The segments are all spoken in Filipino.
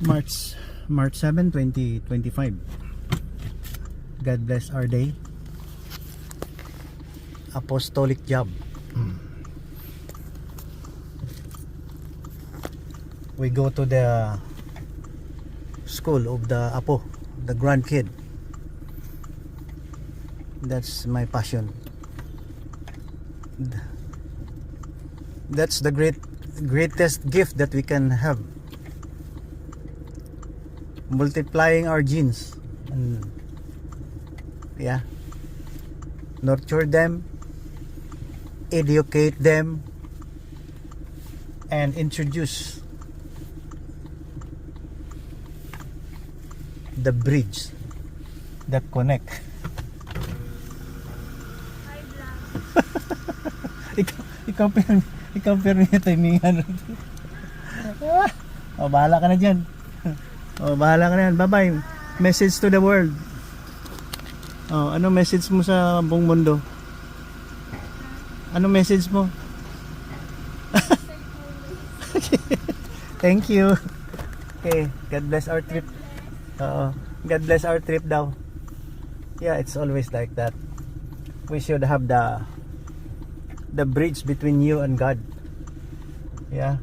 March 7, 2025. God bless our day. Apostolic job. We go to the school of the Apo, the grandkid. That's my passion. That's the greatest gift that we can have. Multiplying our genes. And yeah, nurture them, educate them, and introduce the bridge that connect. ikaw pero niya timingan. O bahala ka na dyan. Bahala ka na yan. Bye bye. Message to the world. Ano message mo sa buong mundo? Ano message mo? Thank you. Okay, God bless our trip. God bless our trip daw. Yeah, it's always like that. We should have the bridge between you and God. Yeah.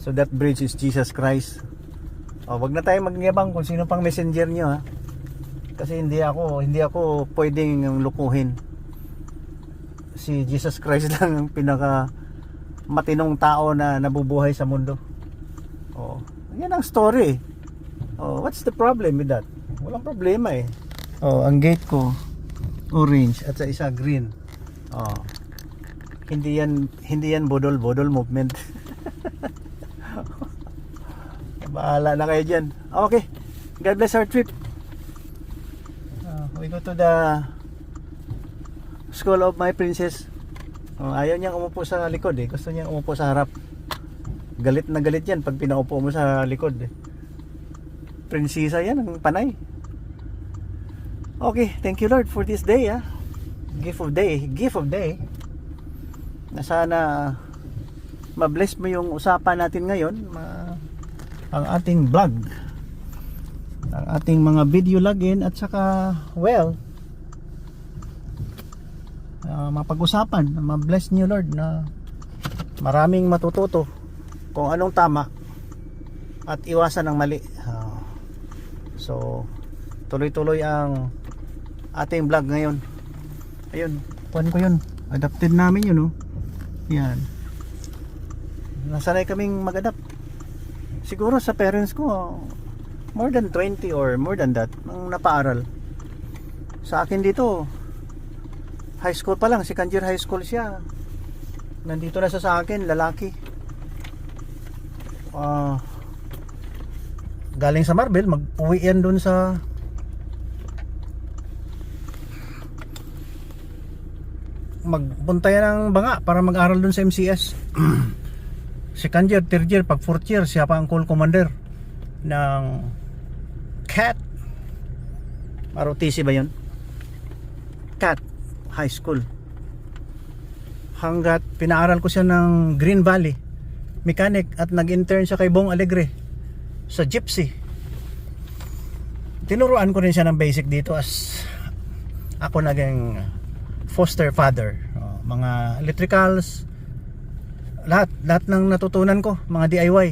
So that bridge is Jesus Christ. Wag na tayong magyabang kung sino pang messenger niyo, ha. Kasi hindi ako pwedeng lukuhin. Si Jesus Christ lang ang pinaka matinong tao na nabubuhay sa mundo. Yan ang story. What's the problem with that? Walang problema eh. Ang gate ko orange at sa isa green. Hindi yan bodol movement. Bahala na kayo dyan. Okay. God bless our trip. We go to the school of my princess. Ayaw niyang umupo sa likod eh. Gusto niyang umupo sa harap. Galit na galit yan pag pinaupo mo sa likod eh. Prinsesa yan ang panay. Okay, thank you Lord for this day, ha. Gift of day. Na sana ma-bless mo yung usapan natin ngayon, ang ating vlog, ang ating mga video login, at saka mapag-usapan, ma-bless niyo Lord na maraming matututo kung anong tama at iwasan ang mali. So tuloy-tuloy ang ating vlog ngayon. Ayun, kuhan ko yun, adapted namin yun, yan. Nasanay kaming mag-adapt. Siguro sa parents ko more than 20 or more than that nang napaaral. Sa akin dito high school pa lang, second year high school siya. Nandito na sa akin, lalaki. Galing sa Marbel, mag-uwi yan dun sa magpunta yan ng Banga para mag-aral dun sa MCS. Second year, third year, pag fourth year, siya pa ang call commander ng CAT. ROTC ba yun? CAT High School. Hanggat pinaaral ko siya ng Green Valley Mechanic at nag-intern siya kay Bong Alegre sa Gypsy. Tinuruan ko rin siya ng basic dito as ako naging foster father. Mga electricals, lahat ng natutunan ko, mga DIY,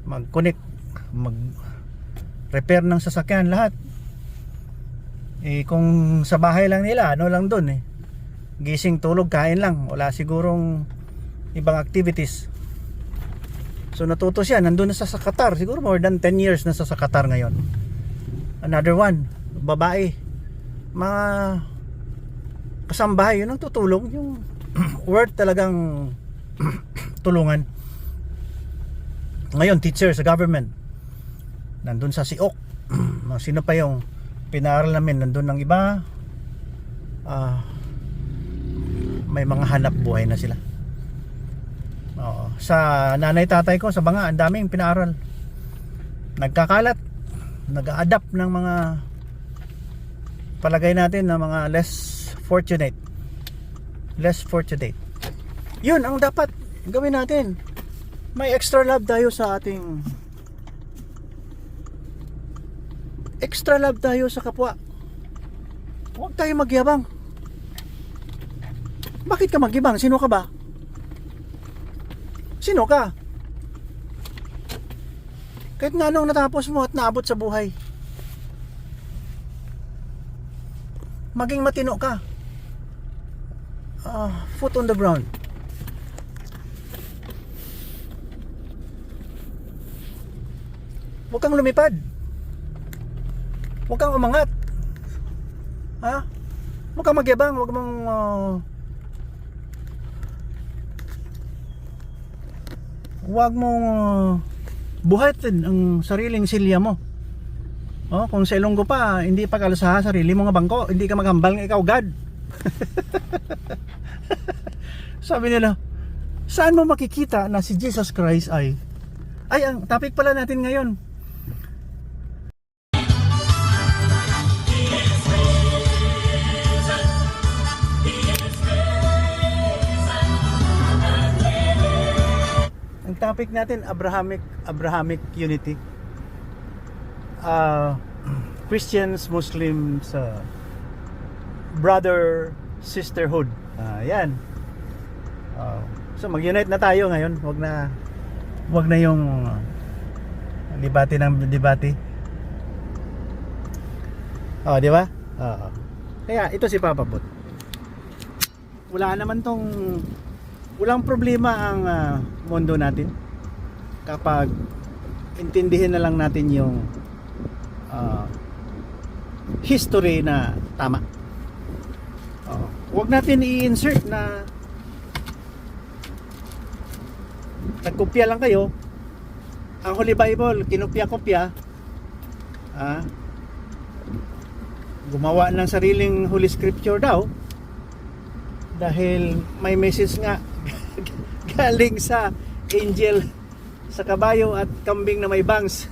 mag-connect, mag-repair ng sasakyan, lahat. Kung sa bahay lang nila, ano lang dun gising, tulog, kain lang, wala sigurong ibang activities. So natuto siya, nandun na sa Qatar, siguro more than 10 years na sa Qatar ngayon. Another one, babae, mga kasambahay, yun ang tutulong, yung worth talagang tulungan. Ngayon teacher sa government, nandun sa Siok. Sino pa yung pinaaral namin, nandun ng iba, may mga hanap buhay na sila. Sa nanay tatay ko sa Banga, ang daming pinaaral, nagkakalat, nag-a-adapt ng mga palagay natin na mga less fortunate. Yun ang dapat gawin natin. May extra love tayo sa ating Extra love tayo sa kapwa. Huwag tayo magyabang. Bakit ka magyabang? Sino ka ba? Sino ka? Kahit nga anong natapos mo at naabot sa buhay, maging matino ka. Foot on the ground. Huwag kang lumipad. Huwag kang umangat. Ha? Huwag kang magyabang. Huwag mong buhatin ang sariling silya mo. Kung sa Ilonggo pa, hindi pa kalsa sarili mo nga bangko, hindi ka maghambal nga ikaw God. Sabi nila, saan mo makikita na si Jesus Christ ay ang topic pala natin ngayon. Ang topic natin, Abrahamic unity. Christians, Muslims, brother, sisterhood. Yan. So mag-unite na tayo ngayon. Wag na yung debate ng debate. Di ba? Kaya ito si Papa Bot. Walang problema ang mundo natin kapag intindihin na lang natin yung history na tama. Huwag natin i-insert na nagkopya lang kayo. Ang Holy Bible kinopya-kopya, gumawa ng sariling Holy Scripture daw dahil may message nga galing sa angel sa kabayo at kambing na may bangs.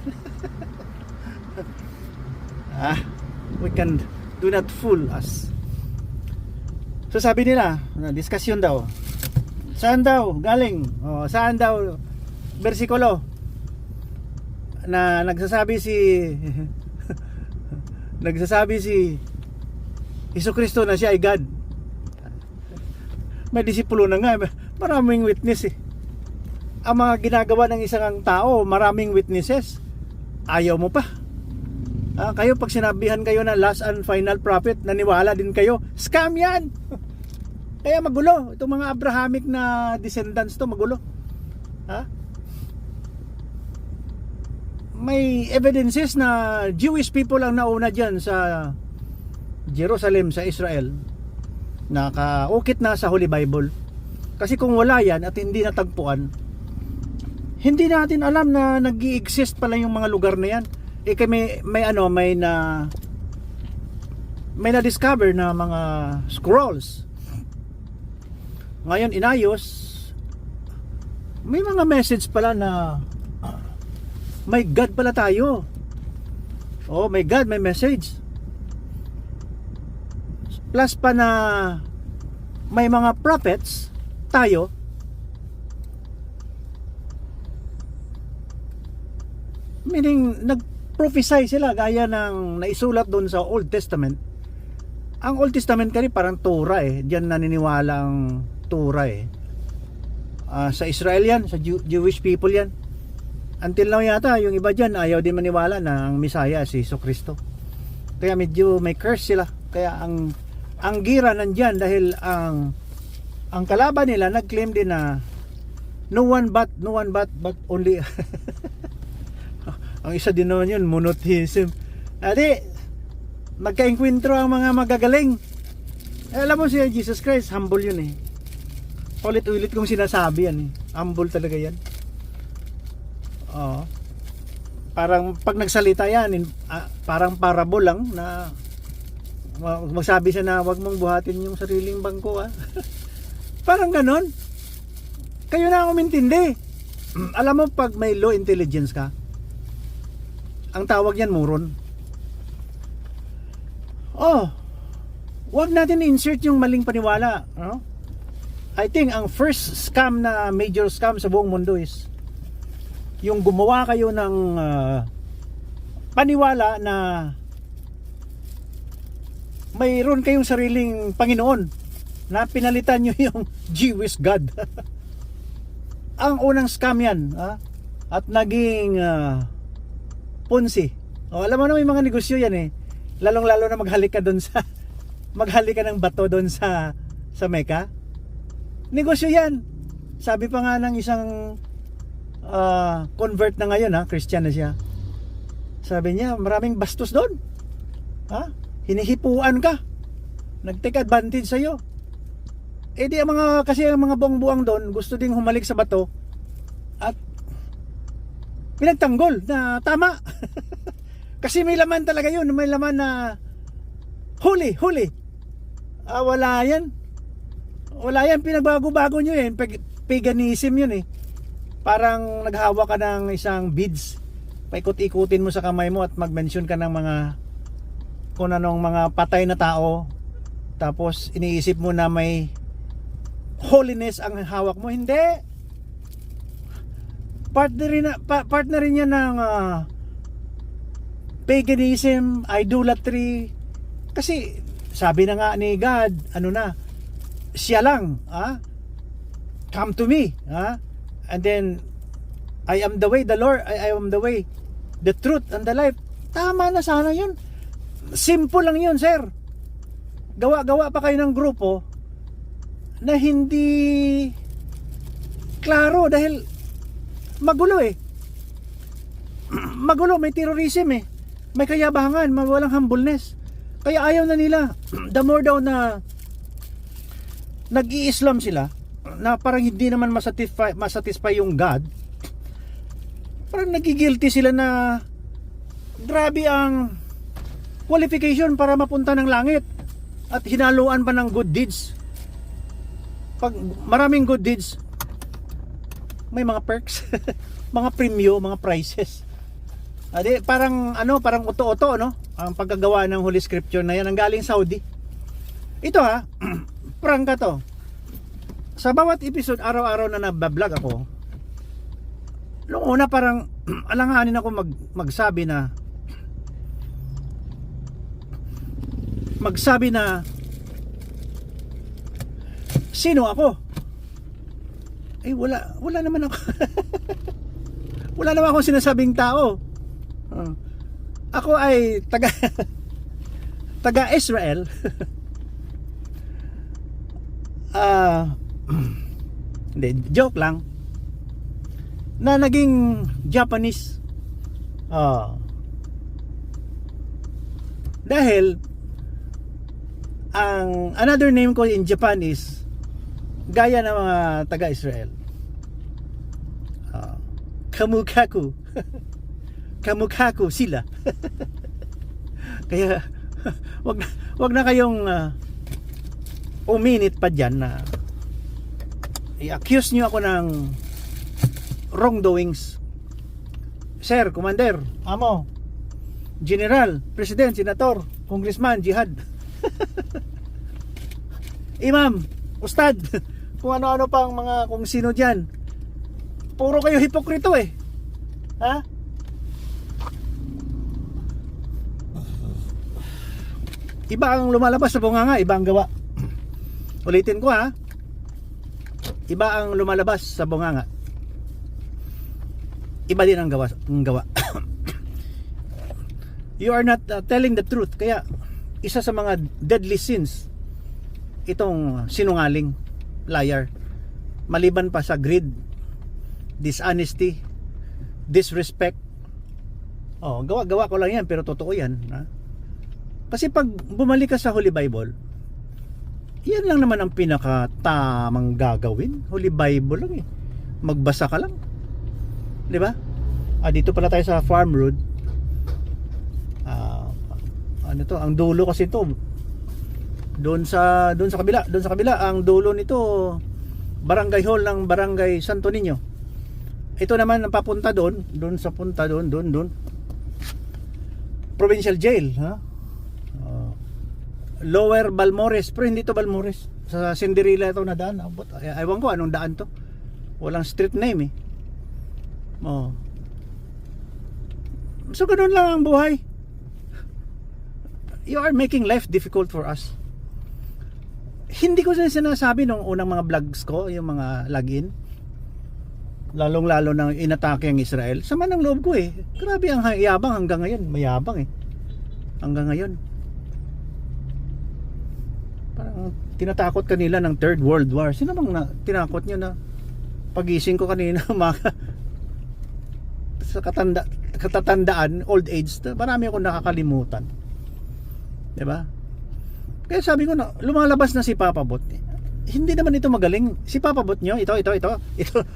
We can do not fool us. So sabi nila, discussion daw, saan daw galing, saan daw bersikulo na nagsasabi si Jesucristo na siya ay God. May disipulo na nga, maraming witness ang mga ginagawa ng isang tao, maraming witnesses, ayaw mo pa. Kayo pag sinabihan kayo na last and final prophet, naniwala din kayo. Scam yan. Kaya magulo itong mga Abrahamic na descendants to, magulo. May evidences na Jewish people ang nauna dyan sa Jerusalem, sa Israel, nakaukit na sa Holy Bible. Kasi kung wala yan at hindi natagpuan, hindi natin alam na nag-i-exist pala yung mga lugar na yan. May na-discover na mga scrolls. Ngayon inayos, may mga message pala na may God pala tayo. May God, may message. Plus pa na may mga prophets tayo. Meaning nag-prophesy sila gaya ng naisulat doon sa Old Testament. Ang Old Testament kasi parang Torah diyan naniniwala ang Torah sa Israel yan, sa Jewish people yan. Until now yata yung iba dyan ayaw din maniwala na ang Messiah si Jesucristo. Kaya medyo may curse sila. Kaya ang gira nandyan dahil ang kalaban nila nag-claim din na no one but only ang isa din naman yun, monotheism. Magka-enkwentro ang mga magagaling. Alam mo si Jesus Christ, humble yun Ulit-ulit kong sinasabi yan Humble talaga yan. Parang pag nagsalita yan, parang parable lang na magsabi siya na wag mong buhatin yung sariling bangko Parang ganon. Kayo na ang umintindi. Alam mo pag may low intelligence ka, ang tawag yan moron. Wag natin insert yung maling paniwala. I think ang first scam na major scam sa buong mundo is yung gumawa kayo ng paniwala na mayroon kayong sariling Panginoon na pinalitan nyo yung Jewish God. Ang unang scam yan, at naging Ponzi. Alam mo na may mga negosyo yan eh. Lalong-lalo na maghalik ka doon sa maghalik ka ng bato doon sa Mecca. Negosyo yan. Sabi pa nga ng isang convert na ngayon, Christian na siya. Sabi niya, maraming bastos doon. Hinihipuan ka. Nag-take advantage sa'yo. Di kasi ang mga buang-buang doon gusto ding humalik sa bato at pinagtanggol na tama. Kasi may laman talaga yun. May laman na huli. Wala yan. Pinagbago-bago nyo yun. Paganism yun eh. Parang naghawa ka ng isang beads. Paikot-ikutin mo sa kamay mo at mag-mention ka ng mga kung anong mga patay na tao. Tapos iniisip mo na may holiness ang hawak mo. Hindi. Part na rin yan ng paganism, idolatry. Kasi sabi na nga ni God, siya lang, come to me, and then I am the way, the Lord, I am the way, the truth, and the life. Tama na sana yun. Simple lang yun, sir. Gawa pa kayo ng grupo na hindi klaro dahil magulo eh. Magulo, may terrorism eh. May kayabangan, walang humbleness. Kaya ayaw na nila. The more daw na nag-i-Islam sila, na parang hindi naman masatisfy yung God, parang nagigilty sila na grabe ang qualification para mapunta ng langit at hinaluan pa ng good deeds. Pag maraming good deeds, may mga perks, mga premyo, mga prizes. Parang uto-uto, no? Ang paggagawa ng Holy Scripture na yan ang galing Saudi. Ito prangka to. Sa bawat episode, araw-araw na nabablog ako, noong una parang alanganin ako magsabi na sino ako? Wala naman ako. Wala naman akong sinasabing tao. Ako ay taga Israel. Hindi, joke lang. Na naging Japanese. Dahil ang another name ko in Japan is gaya ng mga taga-Israel. Kamukhaku. Kamukhaku sila. Kaya wag na kayong uminit pa dyan na i-accuse nyo ako ng wrongdoings. Sir, Commander, Amo, General, President, Senator, Congressman, Jihad, Imam, Ustad, kung ano-ano pang mga kung sino dyan. Puro kayo hipokrito eh. Iba ang lumalabas sa bunganga, iba ang gawa. Ulitin ko iba ang lumalabas sa bunganga, iba din ang gawa. You are not telling the truth. Kaya isa sa mga deadly sins itong sinungaling, liar. Maliban pa sa greed, dishonesty, disrespect. Gawa ko lang yan, pero totoo yan. Kasi pag bumalik ka sa Holy Bible, yan lang naman ang pinakatamang gagawin. Holy Bible lang eh. Magbasa ka lang. 'Di ba? Dito pala tayo sa Farm Road. Ang dulo kasi ito. Doon sa kabila, ang dulo nito Barangay Hall ng Barangay Santo Niño. Ito naman ang papunta doon Provincial Jail, Lower Balmores, pero hindi to Balmores. Sa Cinderella ito na daan. Ewan ko anong daan to. Walang street name eh. So ganun lang ang buhay. You are making life difficult for us. Hindi ko sinasabi nung unang mga vlogs ko, yung mga login, lalong-lalo nang inatake ang Israel. Sama ng loob ko eh. Grabe ang yabang hanggang ngayon. Mayabang eh. Hanggang ngayon. Parang tinatakot kanila ng Third World War. Sino bang tinakot nyo na pagising ko kanina sa katatandaan, old age, marami akong nakakalimutan. Diba? Kaya sabi ko na, lumalabas na si Papa Bot. Hindi naman ito magaling. Si Papa Bot nyo, ito,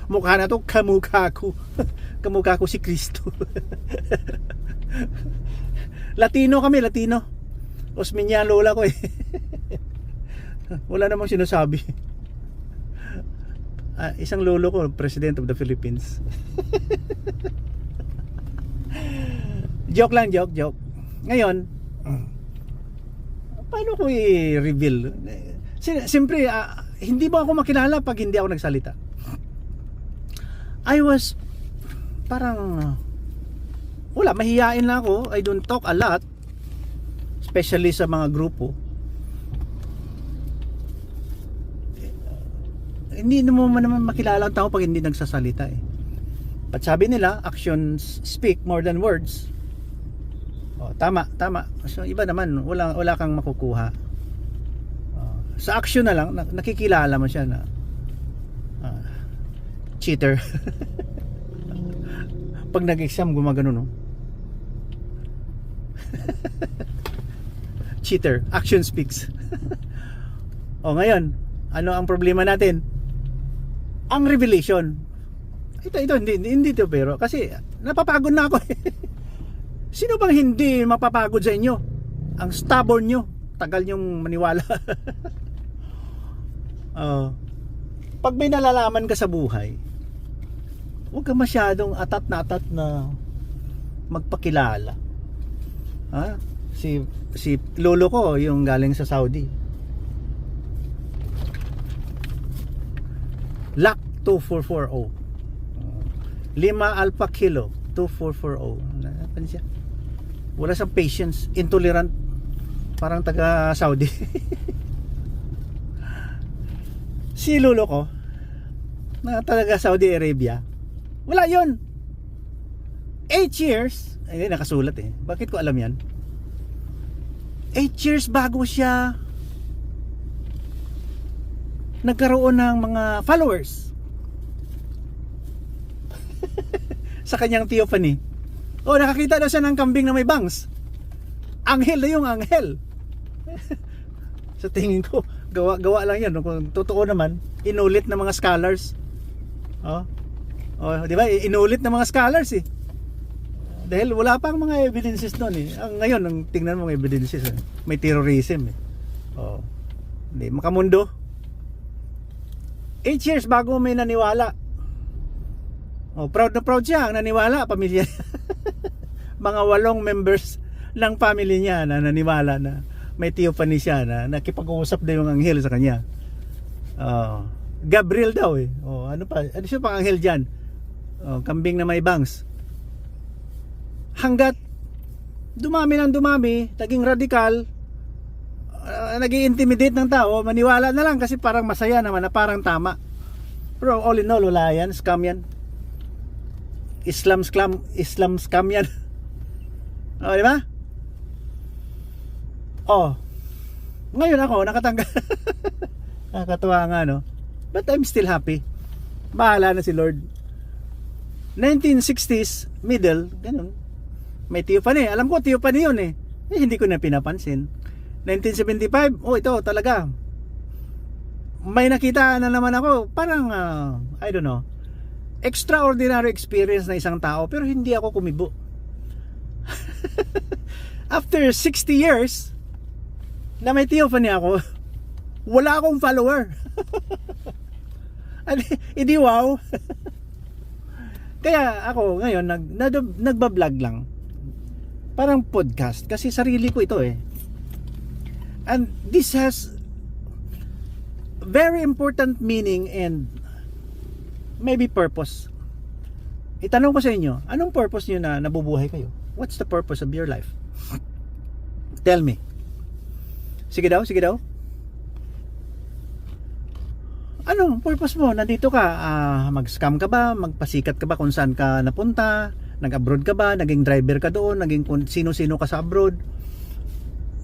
mukha na to, kamukha ko. Kamukha ko si Kristo. Latino kami, Latino. Osmeña lola ko eh. Wala namang sinasabi. Isang lolo ko, President of the Philippines. Joke lang, joke. Ngayon, paano ko i-reveal? Siyempre, hindi mo ako makilala pag hindi ako nagsalita. I was parang wala, mahihain lang ako. I don't talk a lot, especially sa mga grupo. Hindi mo naman makilala ang tao pag hindi nagsasalita eh. At sabi nila, actions speak more than words. Tama. So iba naman, wala kang makukuha. Sa action na lang, nakikilala mo siya na cheater. Pag nag-exam, gumagano, no? Cheater, action speaks. Ngayon, ano ang problema natin? Ang revelation. Ito hindi to, pero kasi napapagod na ako eh. Sino bang hindi mapapagod sa inyo? Ang stubborn nyo, tagal nyong maniwala. Pag may nalalaman ka sa buhay, huwag ka masyadong atat na magpakilala. Si lolo ko yung galing sa Saudi, LAC 2440, 5 alpha kilo 2440. Ano siya? Wala siyang patience, intolerant, parang taga Saudi. Si lolo ko na taga Saudi Arabia, wala yon. 8 years, ay nakasulat eh. Bakit ko alam yan? 8 years bago siya nagkaroon ng mga followers sa kanyang theophany. Nakakita daw siya ng kambing na may bangs. Anghel na yung anghel. Sa tingin ko, gawa lang yan. Kung totoo naman, inulit ng mga scholars. Di ba? Inulit ng mga scholars eh. Dahil wala pang mga evidences doon eh. Ngayon, ang tingnan mo mga evidences, may terrorism eh. Hindi, makamundo. 8 years bago may naniwala. Proud na proud siya ang naniwala, pamilya. Mga 8 members ng family niya na naniwala na may theophany siya, na nakipag-uusap na yung anghel sa kanya. Gabriel daw eh. Ano siya pang anghel dyan? Kambing na may bangs. Hanggat dumami, naging radikal, nag-i-intimidate ng tao, maniwala na lang kasi parang masaya naman, na parang tama. Pero all in all, wala yan, scam yan. Islam scam yan. Di ba? Ngayon ako nakatanggal. Nakakatuwa nga, no? But I'm still happy. Bahala na si Lord. 1960s middle, ganun. May theophany. Alam ko theophany yun eh. Hindi ko na pinapansin. 1975, ito talaga. May nakita na naman ako, parang I don't know, extraordinary experience na isang tao, pero hindi ako kumibo. After 60 years na may theophany ako, wala akong follower. Hindi wow. Kaya ako ngayon nagba-vlog lang. Parang podcast kasi sarili ko ito eh. And this has very important meaning and maybe purpose. Itanong ko sa inyo, anong purpose niyo na nabubuhay kayo? What's the purpose of your life? Tell me. Sige daw, sige daw. Anong purpose mo? Nandito ka, mag-scam ka ba? Magpasikat ka ba kung saan ka napunta? Nag-abroad ka ba? Naging driver ka doon? Naging sino-sino ka sa abroad?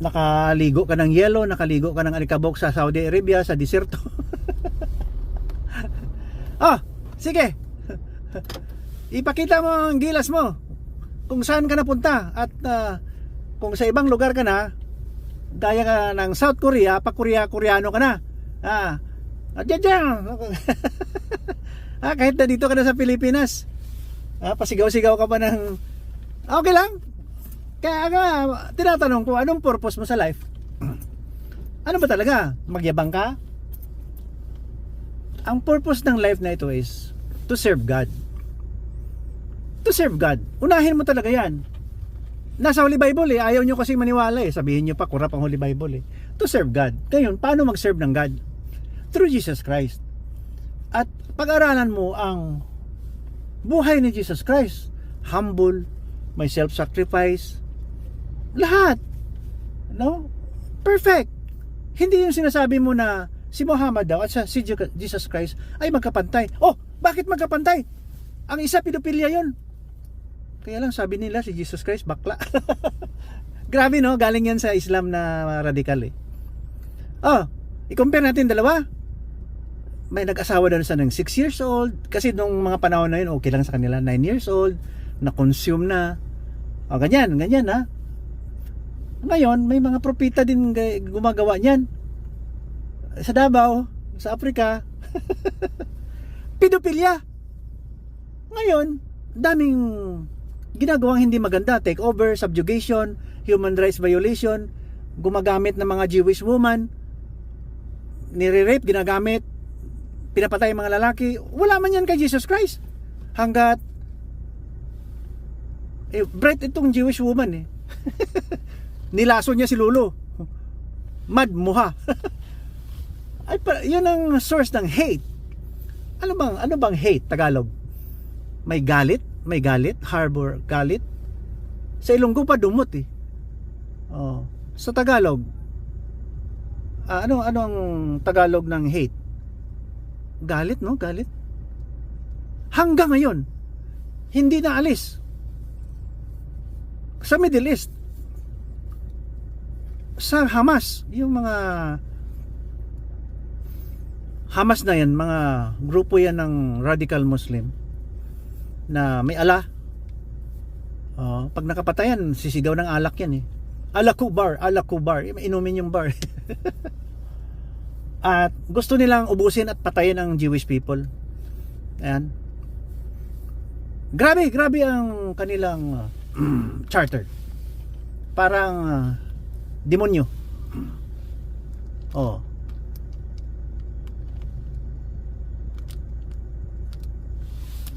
Nakaligo ka ng yelo? Nakaligo ka ng alikabok sa Saudi Arabia, sa diserto? Sige. Ipakita mo ang gilas mo. Kung saan ka napunta. At kung sa ibang lugar ka na, gaya ka ng South Korea, pa-Koreano ka na. Kahit na dito ka na sa Pilipinas, pasigaw-sigaw ka pa ng okay lang. Kaya tinatanong ko, anong purpose mo sa life? Ano ba talaga? Magyabang ka? Ang purpose ng life na ito is to serve God. To serve God. Unahin mo talaga yan. Nasa Holy Bible ayaw nyo kasing maniwala sabihin nyo pa, kurap ang Holy Bible To serve God. Ngayon, paano mag-serve ng God? Through Jesus Christ. At pag-aralan mo ang buhay ni Jesus Christ. Humble, may self-sacrifice, lahat. No? Perfect. Hindi yung sinasabi mo na si Muhammad daw at si Jesus Christ ay magkapantay. Bakit magkapantay? Ang isa pedophilia yon. Kaya lang sabi nila si Jesus Christ bakla. Grabe no, galing yan sa Islam na radikal i-compare natin dalawa. May nag-asawa daw sa ng 6 years old. Kasi nung mga panahon na yun, okay lang sa kanila. 9 years old, na-consume na. Ganyan ha. Ngayon, may mga propita din gumagawa niyan. Sa Davao, sa Africa. Pedophilia. Ngayon, daming ginagawang hindi maganda. Takeover, subjugation, human rights violation, gumagamit ng mga Jewish woman, nire-rape, ginagamit, pinapatay mga lalaki. Wala man yan kay Jesus Christ. Hanggat bright itong Jewish woman nilaso niya si Lolo. Mad muha. Yun ang source ng hate. Ano bang hate Tagalog? May galit, harbor galit. Sa Ilonggo pa dumot sa Tagalog, ano ang Tagalog ng hate? Galit, no? Galit. Hanggang ngayon, hindi na alis. Sa Middle East, sa Hamas, yung mga Hamas na yan, mga grupo yan ng radical Muslim na may ala. Pag nakapatayan, sisigaw ng alak yan Alak Kubar. Inumin yung bar. At gusto nilang ubusin at patayin ang Jewish people. Ayan. Grabe ang kanilang charter. Parang demonyo.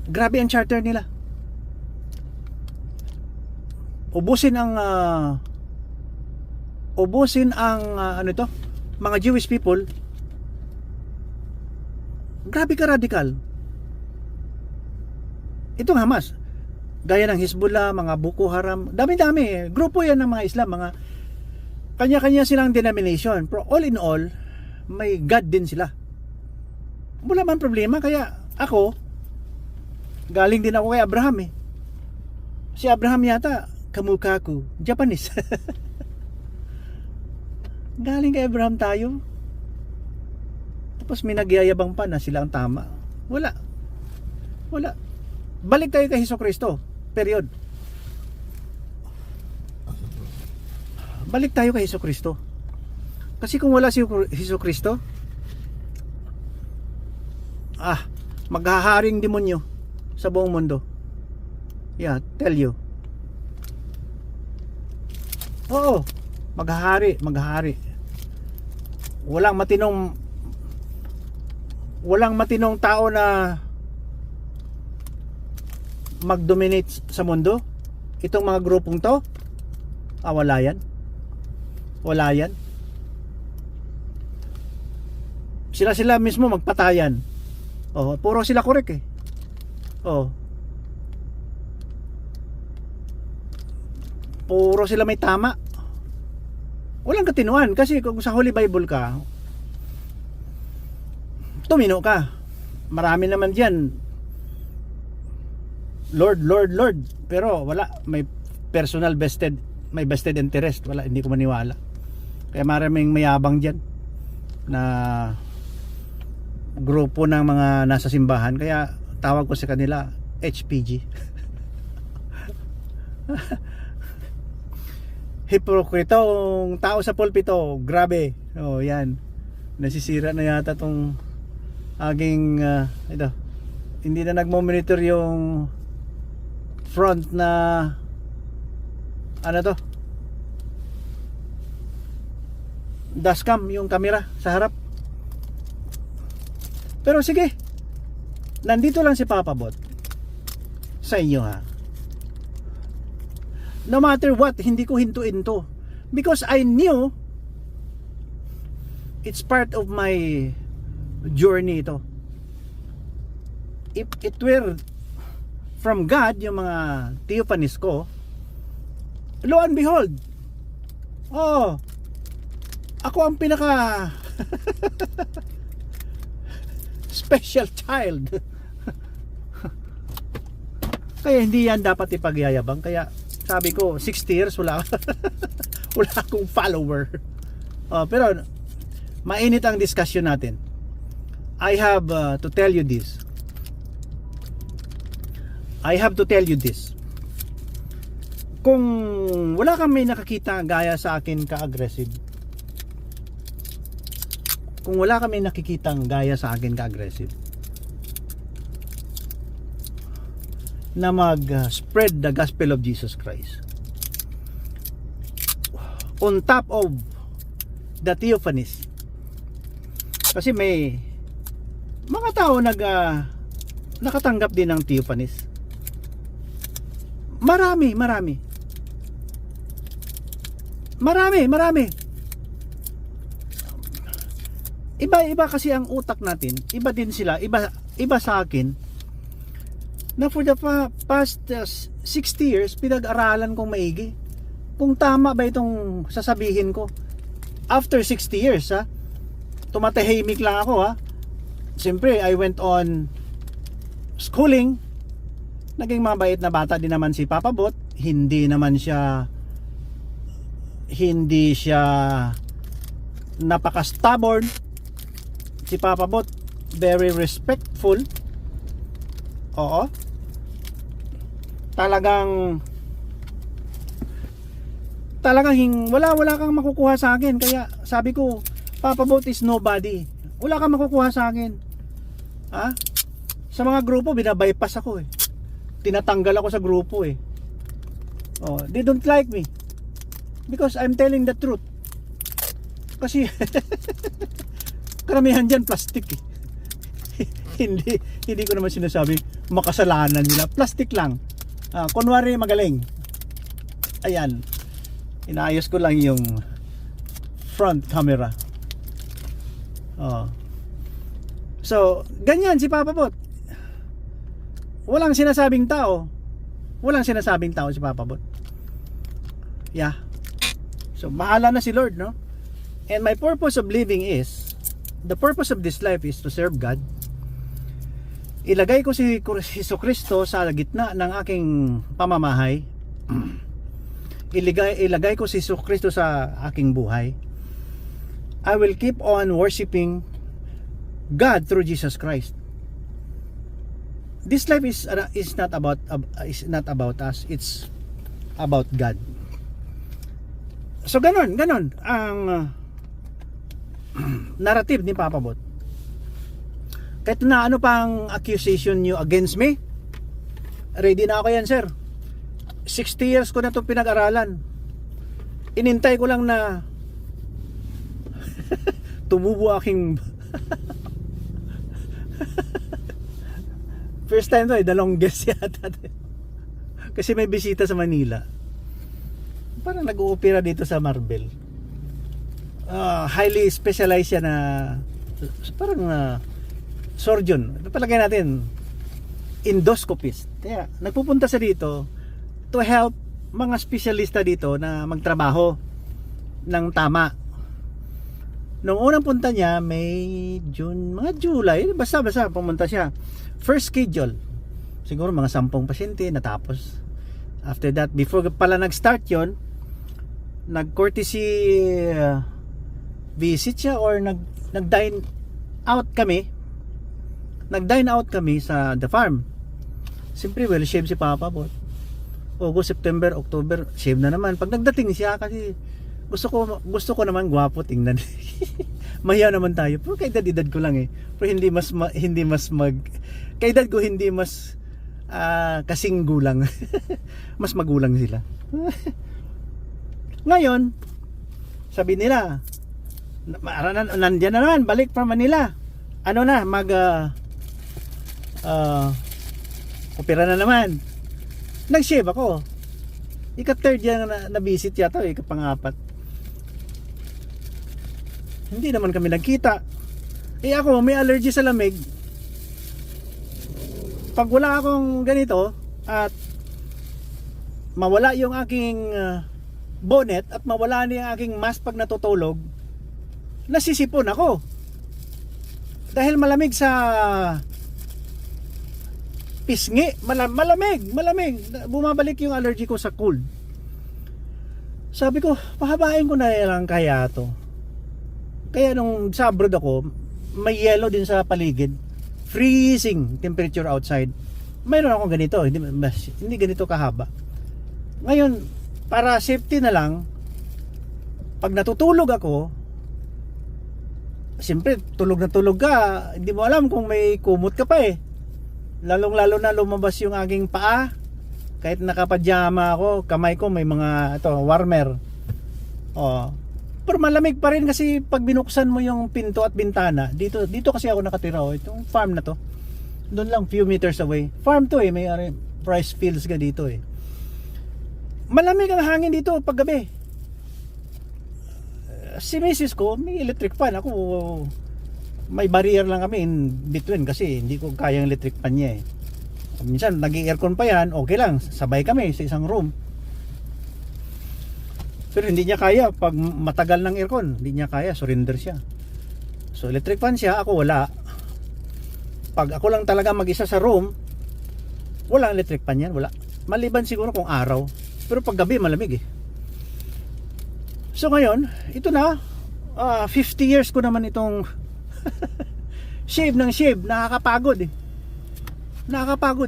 Grabe ang charter nila. Ubusin ang mga Jewish people. Grabe ka radical. Itong Hamas, gaya ng Hezbollah, mga Boko Haram, dami-dami. Grupo yan ng mga Islam, mga kanya-kanya silang denomination. Pero all in all, may God din sila. Wala man problema. Kaya ako, galing din ako kay Abraham Si Abraham yata, kamukha ko, Japanese. Galing kay Abraham tayo. Tapos may nagyayabang pa na sila ang tama. Wala. Balik tayo kay Hesukristo. Period. Balik tayo kay Hesukristo. Kasi kung wala si Hesukristo, maghaharing demonyo sa buong mundo. Yeah, tell you. Oo, maghahari. Walang matinong tao na mag-dominate sa mundo. Itong mga grupong to, wala yan. Sila mismo magpatayan. Puro sila correct puro sila may tama. Walang katinuan kasi kung sa Holy Bible ka, tumino ka. Marami naman diyan, Lord, Lord, Lord, pero wala, may personal may vested interest, wala, hindi ko maniwala. Kaya maraming mayabang diyan na grupo ng mga nasa simbahan, kaya tawag ko sa kanila HPG. Hipokritong tao sa pulpito, grabe. Oh, yan. Nasisira na yata tong aking ito. Hindi na nagmo-monitor yung front na ano to? Dashcam, yung camera sa harap. Pero sige. Nandito lang si Papa Bot sa inyo, ha. No matter what, hindi ko hintuin to because I knew it's part of my journey ito. If it were from God, yung mga theophanies ko, lo and behold, oh, ako ang pinaka special child. Kaya hindi yan dapat ipagyayabang. Kaya sabi ko 60 years wala wala akong follower. Pero mainit ang discussion natin. I have to tell you this. Kung wala kang may nakakita gaya sa akin ka-aggressive, kung wala kami nakikitang gaya sa akin ka-aggressive na mag-spread the gospel of Jesus Christ on top of the theophanies, kasi may mga tao nakatanggap din ng theophanies. Marami. Iba kasi ang utak natin, iba din sila, iba sa akin, na for the past 60 years pinag-aralan kong maigi kung tama ba itong sasabihin ko. After 60 years, ha, tumatahimik lang ako, ha. Siyempre, I went on schooling. Naging mabait na bata din naman si Papa Bot. Hindi siya napaka-stubborn. Si Papa Bot, very respectful. Oo. Talagang wala kang makukuha sa akin. Kaya sabi ko, Papa Bot is nobody. Wala kang makukuha sa akin. Ha? Sa mga grupo, binabypass ako eh. Tinatanggal ako sa grupo eh. Oh, they don't like me because I'm telling the truth. Kasi karamihan dyan plastic eh. hindi ko naman sinasabi makasalanan nila. Plastic lang. Kunwari magaling. Ayan. Inaayos ko lang yung front camera. So, ganyan si Papa Bot. Walang sinasabing tao si Papa Bot. Yeah. So, bahala na si Lord, no? And my purpose of living is, the purpose of this life is to serve God. Ilagay ko si Jesucristo sa gitna ng aking pamamahay. Ilagay ko si Jesucristo sa aking buhay. I will keep on worshiping God through Jesus Christ. This life is not about us, it's about God. So ganon ang narrative ni Papa Bot. Kahit na ano pang accusation nyo against me, ready na ako yan, sir. 60 years ko na itong pinag-aralan. Inintay ko lang na tumubo aking first time to, the longest yata. Kasi may bisita sa Manila. Parang nag-uopera dito sa Marbel. Highly specialized siya na parang surgeon. Palagay natin endoscopist. Kaya nagpupunta sa dito to help mga espesyalista dito na magtrabaho. ng tama. Nung unang punta niya, May, June, mga July, basta pumunta siya. First schedule, siguro mga 10 pasyente, natapos. After that, before pala nag-start yon, nag-courtesy visit siya or nag-dine out kami. Nag-dine out kami sa the farm. Siyempre, well, shave si Papa Bot. August, September, October, shave na naman. Pag nagdating siya, kasi gusto ko naman gwapo tingnan. Mahiya naman tayo. Pero kay edad ko lang eh. Pero hindi mas kay edad ko hindi mas kasing gulang. Mas magulang sila. Ngayon, sabi nila, nandiyan na naman, balik from Manila. Ano na, opera na naman. Nag-shave ako. Ika-third yan na visit yata, ika-pang-4. Hindi naman kami nagkita. Ako, may allergy sa lamig. Pag wala akong ganito at mawala yung aking bonnet at mawala na yung aking mask pag natutulog, nasisipon ako. Dahil malamig sa pisngi, malamig. Bumabalik yung allergy ko sa cold. Sabi ko, pahabain ko na lang kaya to. Kaya nung sa abroad ako, may yellow din sa paligid. Freezing temperature outside. Mayroon akong ganito, hindi ganito kahaba. Ngayon, para safety na lang, pag natutulog ako, siyempre tulog na tulog ka, hindi mo alam kung may kumot ka pa eh. Lalong-lalo na lumabas yung aking paa. Kahit nakapadyama ako, kamay ko may mga warmer. Pero malamig pa rin kasi pag binuksan mo yung pinto at bintana. Dito kasi ako nakatira, itong farm na to. Doon lang few meters away. Farm to may rice fields ka dito eh. Malamig ang hangin dito pag gabi. Si Mrs. ko may electric fan. Ako may barrier lang kami in between kasi hindi ko kaya yung electric fan niya eh. Minsan nag-aircon pa yan, okay lang, sabay kami sa isang room. Pero hindi niya kaya pag matagal ng aircon, hindi niya kaya, surrender siya. So electric fan siya, ako wala. Pag ako lang talaga mag-isa sa room, walang electric fan yan, wala. Maliban siguro kung araw, pero pag gabi malamig eh. So ngayon, ito na 50 years ko naman itong shave ng shave, nakakapagod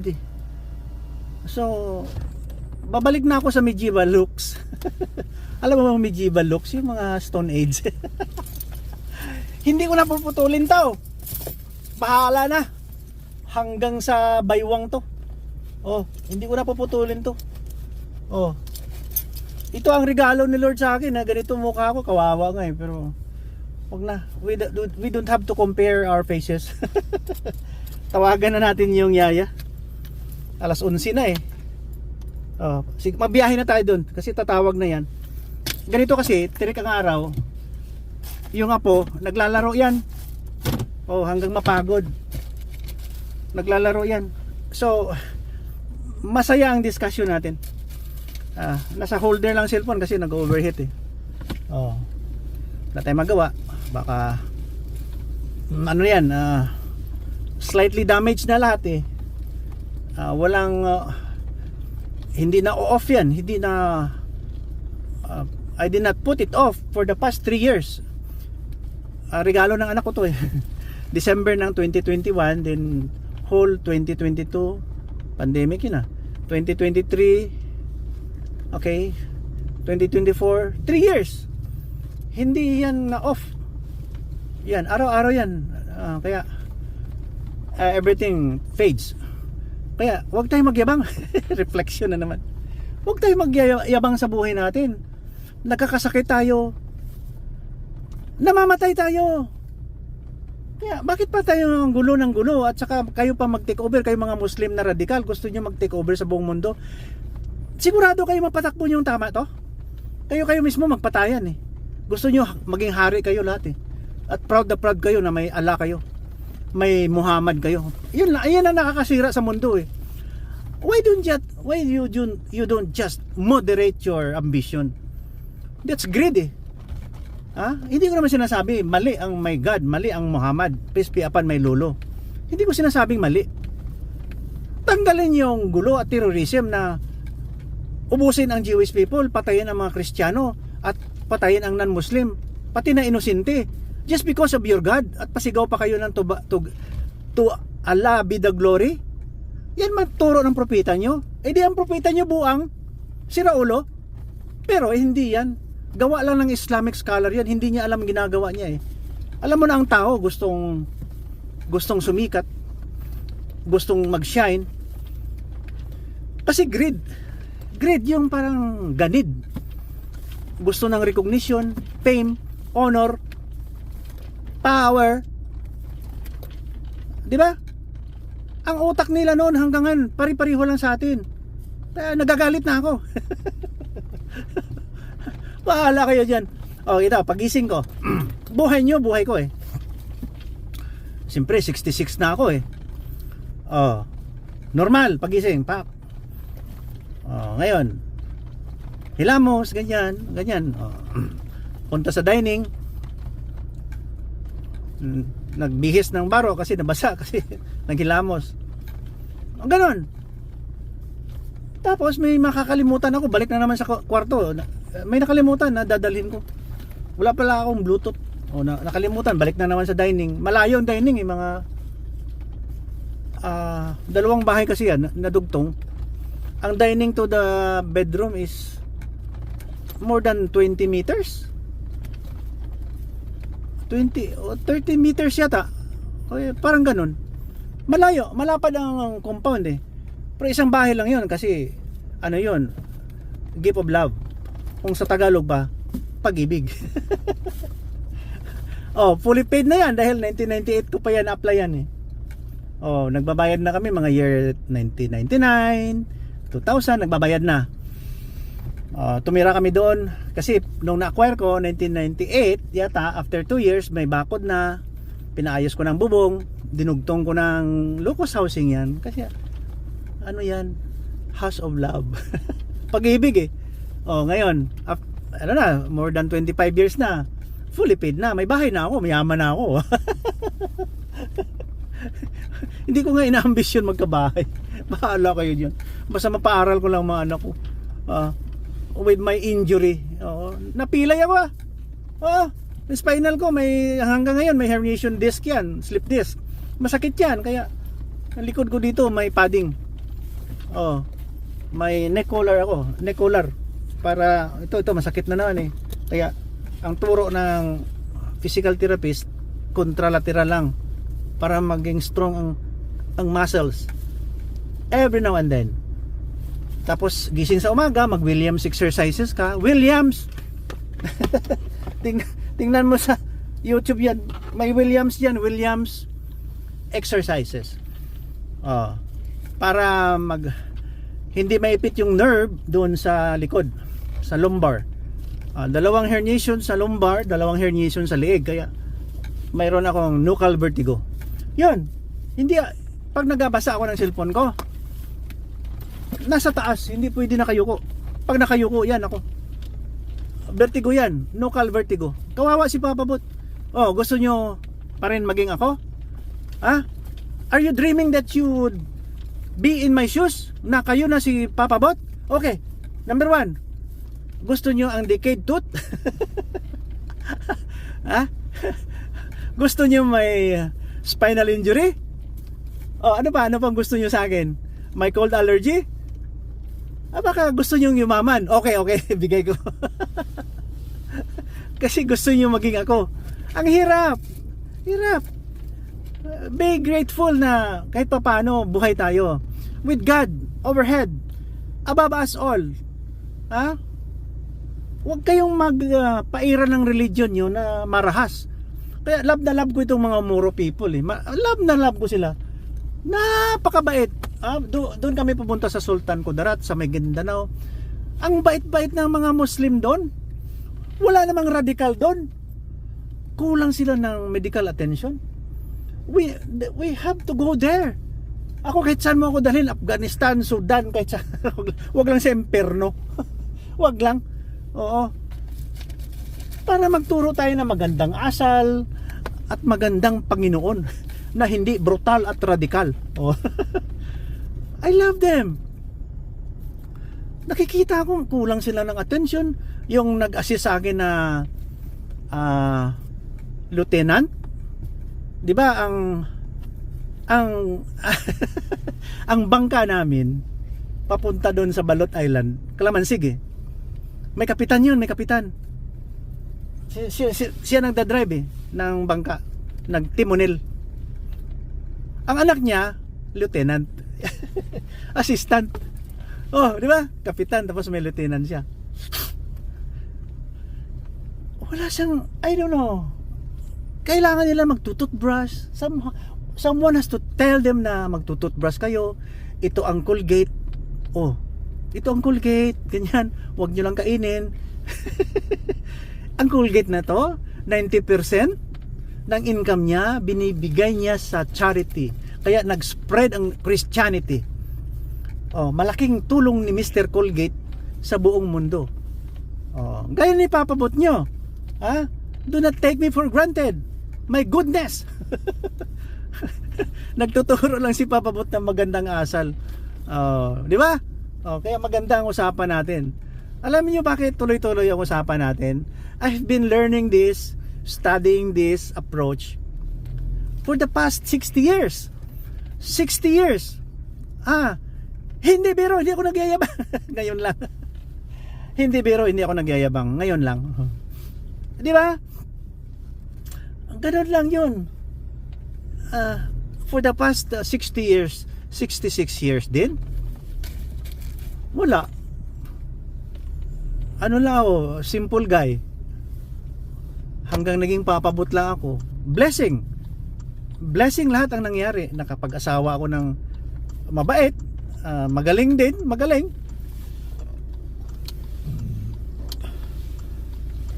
eh. So babalik na ako sa medieval looks. Alam mo mga medieval looks, yung mga Stone Age. Hindi ko na puputulin to. Bahala na. Hanggang sa baywang to. Hindi ko na puputulin to. Ito ang regalo ni Lord sa akin na ganito mukha ko, kawawa nga eh, pero wag na. We don't have to compare our faces. Tawagan na natin yung yaya. Alas 11 na eh. Sige, mabiyahe na tayo doon kasi tatawag na yan. Ganito kasi, tirik ang araw. Yung apo, naglalaro yan. Hanggang mapagod. Naglalaro yan. So, masaya ang discussion natin. Nasa holder lang cellphone kasi nag-overheat eh. Wala tayong magawa. Baka ano yan, slightly damaged na lahat eh. Walang hindi na off yan. Hindi na I did not put it off for the past 3 years. Regalo ng anak ko to eh. December ng 2021, then whole 2022 pandemic yun 2023, okay, 2024, 3 years. Hindi yan na off. Yan, araw-araw yan. Kaya everything fades. Kaya huwag tayong magyabang. Reflection na naman. Huwag tayong magyabang sa buhay natin. Nagkakasakit tayo. Namamatay tayo. Kaya bakit pa tayo ng gulo at saka kayo pa mag-take over, kayo mga Muslim na radikal, gusto niyo mag-take over sa buong mundo. Sigurado kayo mapatakbo niyo yung tama to? Kayo mismo magpatayan eh. Gusto niyo maging hari kayo lahat eh. At proud na proud kayo na may Allah kayo. May Muhammad kayo. Yun ang nakakasira sa mundo eh. Why you don't just moderate your ambition? That's greed eh. Hindi ko naman sinasabi mali ang my God, mali ang Muhammad, peace be upon my lolo. Hindi ko sinasabing mali. Tanggalin yung gulo at terrorism na ubusin ang Jewish people, patayin ang mga Kristiyano at patayin ang non-Muslim, pati na inosente, just because of your God, at pasigaw pa kayo ng to Allah be the glory. Yan maturo ng propeta nyo. Di ang propeta nyo buang si Raulo, pero hindi yan, gawa lang ng Islamic scholar yan. Hindi niya alam ginagawa niya. Alam mo na ang tao gustong sumikat, gustong mag-shine, kasi greed yung parang ganid, gusto ng recognition, fame, honor, power, di ba? Ang utak nila noon hanggang ngayon pari-pariho lang sa atin. Kaya nagagalit na ako. Bahala kayo dyan. Ito, pagising ko, buhay nyo, buhay ko siyempre 66 na ako normal pagising, pak. Ngayon hilamos, ganyan. Punta sa dining, nagbihis ng baro kasi nabasa, kasi naghilamos. Ganon. Tapos may makakalimutan ako, balik na naman sa kwarto. May nakalimutan na dadalhin ko. Wala pala akong Bluetooth. Nakalimutan, balik na naman sa dining. Malayo ang dining, mga dalawang bahay kasi yan nadugtong. Ang dining to the bedroom is more than 20 meters. 20 o 30 meters yata. Parang ganun. Malayo, malapad ang compound Pero isang bahay lang 'yon kasi ano 'yon? Gift of love. Kung sa Tagalog ba, pag-ibig. Fully paid na yan dahil 1998 ko pa yan applyan nagbabayad na kami mga year 1999, 2000, nagbabayad na. Tumira kami doon kasi nung na-acquire ko 1998 yata, after 2 years may bakod na, pinaayos ko ng bubong, dinugtong ko ng locus housing yan kasi ano yan, house of love. Pag-ibig ngayon more than 25 years na, fully paid na, may bahay na ako, mayaman na ako. Hindi ko nga ina-ambisyon magkabahay. Bahala kayo dyan, basta mapaaral ko lang mga anak ko. With my injury, napilay ako spinal ko may, hanggang ngayon may herniation disc yan, slip disc, masakit yan, kaya ang likod ko dito may padding. May neck collar ako, neck collar, para ito masakit na naman kaya ang turo ng physical therapist, contralateral lang para maging strong ang muscles every now and then. Tapos gising sa umaga, mag Williams exercises ka. Williams. Tingnan mo sa YouTube yan, may Williams yan, Williams exercises. Para hindi maipit yung nerve doon sa likod, sa lumbar. Dalawang herniation sa lumbar, dalawang herniation sa leeg, kaya mayroon akong nuchal vertigo. Yun. Hindi, pag nagabasa ako ng cellphone ko, nasa taas, hindi pwede nakayuko. Pag nakayuko, yan ako. Vertigo yan, nuchal vertigo. Kawawa si Papa Bot. Gusto nyo pa rin maging ako? Are you dreaming that you would be in my shoes? Na kayo na si Papa Bot? Okay, number 1, gusto nyo ang decayed tooth? Gusto nyo may spinal injury? Ano pang gusto nyo sa akin? May cold allergy? Baka gusto nyo yumaman? Okay, bigay ko. Kasi gusto nyo maging ako. Ang hirap. Be grateful na kahit pa paano buhay tayo with God overhead, above us all. Huwag kayong magpairan ng religion nyo na marahas. Kaya love na love ko itong mga Moro people love na love ko sila. Napakabait. Doon kami pupunta sa Sultan Kudarat sa Maguindanao. Ang bait-bait ng mga Muslim doon. Wala namang radikal doon. Kulang sila ng medical attention. We have to go there. Ako kahit saan mo ako dalhin, Afghanistan, Sudan, kahit saan. Wag lang sa imperno. Wag lang. Oo. para magturo tayo ng magandang asal at magandang Panginoon na hindi brutal at radikal. Oh. I love them. Nakikita ko kulang sila ng attention. Yung nag-assist sa akin na lieutenant, 'di ba, ang ang bangka namin papunta doon sa Balot Island, Kalamansig eh. May kapitan yun, may kapitan. Siya nagdadrive eh ng bangka, nagtimonel. Ang anak niya, lieutenant. Assistant. Oh, di ba? Kapitan, tapos may lieutenant siya. Wala siyang, I don't know. Kailangan nila magtututbrush. Someone has to tell them na magtututbrush kayo. Ito ang Colgate. Oh, ito ang Colgate. Ganyan. Huwag nyo lang kainin. Ang Colgate na to, 90% ng income niya, binibigay niya sa charity. Kaya nag-spread ang Christianity. Oh, malaking tulong ni Mr. Colgate sa buong mundo. Oh, gaya ni papabot nyo. Ha? Do not take me for granted. My goodness. Nagtuturo lang si papabot ng magandang asal. Oh, di ba? Oh, kaya maganda ang usapan natin. Alam niyo bakit tuloy-tuloy ang usapan natin? I've been learning this, studying this approach for the past 60 years. 60 years. Hindi biro, hindi ako nagyayabang. Ngayon lang. Hindi biro, hindi ako nagyayabang. Ngayon lang. Di ba? Ganun lang yun. For the past 60 years, 66 years din, wala. Ano lang ako, simple guy. Hanggang naging papabot lang ako. Blessing. Blessing lahat ang nangyari. Nakapag-asawa ako ng mabait. Magaling din, magaling.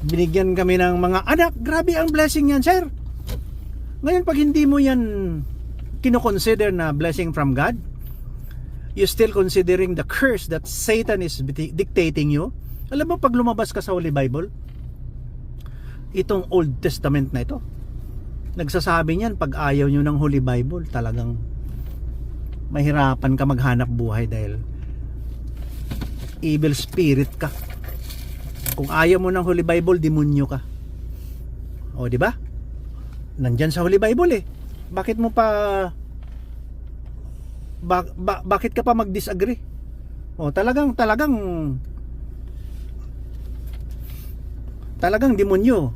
Binigyan kami ng mga anak. Grabe ang blessing yan, sir. Ngayon, pag hindi mo yan kinoconsider na blessing from God, you still considering the curse that Satan is dictating you. Alam mo, pag lumabas ka sa Holy Bible, itong Old Testament na ito, nagsasabi niyan, pag ayaw nyo ng Holy Bible, talagang mahirapan ka maghanap buhay dahil evil spirit ka. Kung ayaw mo ng Holy Bible, demonyo ka. O, di ba? Nandyan sa Holy Bible eh. Bakit mo pa bakit ka pa mag-disagree? O, talagang demonyo.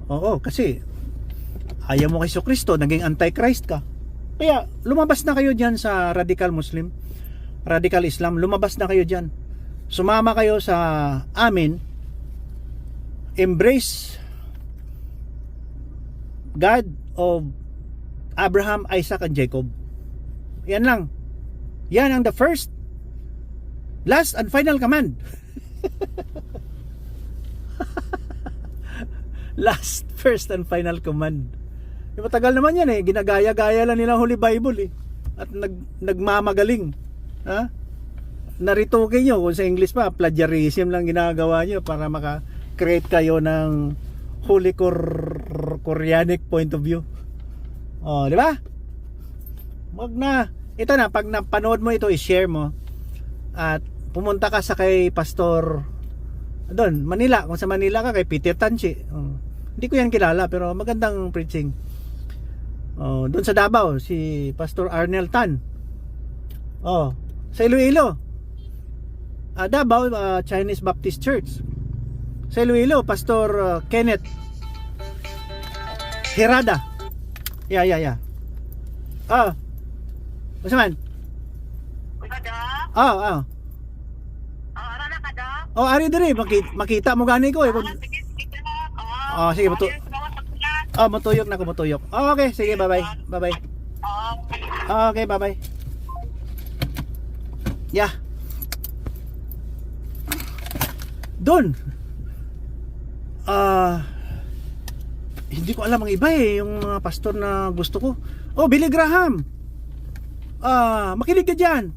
Oo, kasi ayaw mo kay Jesucristo, naging antichrist ka. Kaya lumabas na kayo diyan sa radical Muslim, radical Islam, lumabas na kayo diyan. Sumama kayo sa amin. Embrace God of Abraham, Isaac, and Jacob. Yan lang. Yan ang the first, last, and final command. Last, first, and final command. Matagal naman yan eh. Ginagaya-gaya lang nila Holy Bible eh. At nagmamagaling. Ha? Naritukin nyo. Kung sa English pa, plagiarism lang ginagawa nyo para maka-create kayo ng Holy Quranic point of view. O, di ba? Wag na. Ito na, pag napanood mo ito, i-share mo. At pumunta ka sa kay Pastor doon, Manila. Kung sa Manila ka, kay Peter Tanchi. Hindi ko yan kilala, pero magandang preaching. Doon sa Davao, si Pastor Arnel Tan. Sa Iloilo, Davao, Chinese Baptist Church. Sa Iloilo, Pastor Kenneth Hirada. Yeah. Masa man? Ari diri, makita mo gani ko eh. Sige, matuyok na ako, matuyok. Okay, sige, bye-bye. Bye-bye. Okay, bye-bye. Yeah. Doon. Hindi ko alam ang iba eh, yung mga pastor na gusto ko. Billy Graham. Makinig ka dyan.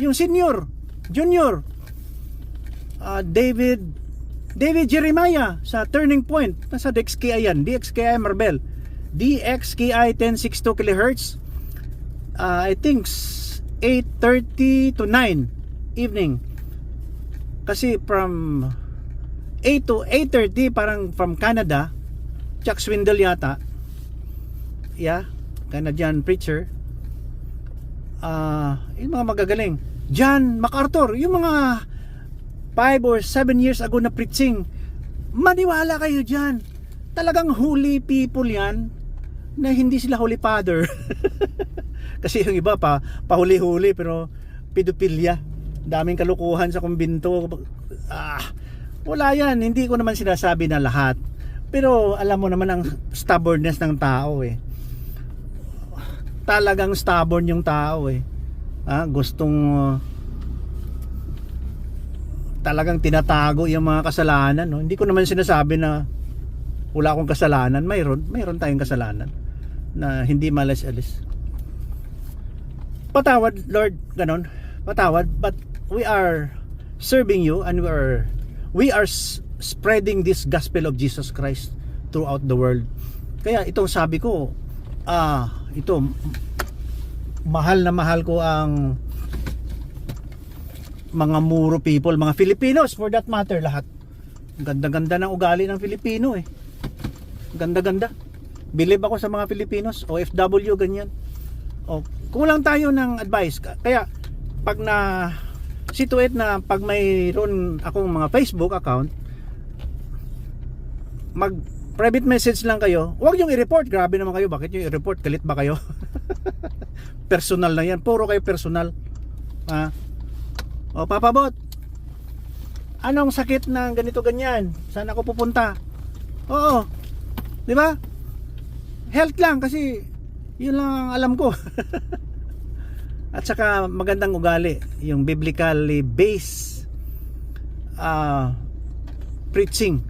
Yung senior, junior. David David Jeremiah sa Turning Point. Nasa DXKI yan. DXKI Marbel. DXKI 1062 kHz. I think 8:30 to 9 evening. Kasi from 8 to 8:30 parang from Canada. Chuck Swindle yata. Yeah, Canadian preacher. Yung mga magagaling. John MacArthur, yung mga 5 or 7 years ago na preaching, maniwala kayo dyan. Talagang holy people yan, na hindi sila holy father. Kasi yung iba pahuli-huli pero pedophilia, daming kalukuhan sa kumbinto. Wala yan. Hindi ko naman sinasabi na lahat, pero alam mo naman ang stubbornness ng tao eh. Talagang stubborn yung tao eh. Gustong talagang tinatago yung mga kasalanan, no? Hindi ko naman sinasabi na wala akong kasalanan. Mayroon tayong kasalanan na hindi malas-alis. Patawad, Lord, ganon. Patawad, but we are serving you and we are spreading this gospel of Jesus Christ throughout the world. Kaya itong sabi ko, ito, mahal na mahal ko ang mga Muro people, mga Filipinos for that matter, lahat. Ganda-ganda ng ugali ng Filipino eh. Ganda-ganda. Believe ako sa mga Filipinos, OFW, ganyan. Kung lang tayo ng advice. Kaya pag na situate na pag mayroon akong mga Facebook account, mag private message lang kayo. Huwag yung i-report. Grabe naman kayo. Bakit yung i-report? Galit ba kayo? Personal na yan. Puro kayo personal. Papabot. Anong sakit ng ganito ganyan? Saan ako pupunta? Oo. Di ba? Health lang kasi yun lang ang alam ko. At saka magandang ugali. Yung biblically based preaching.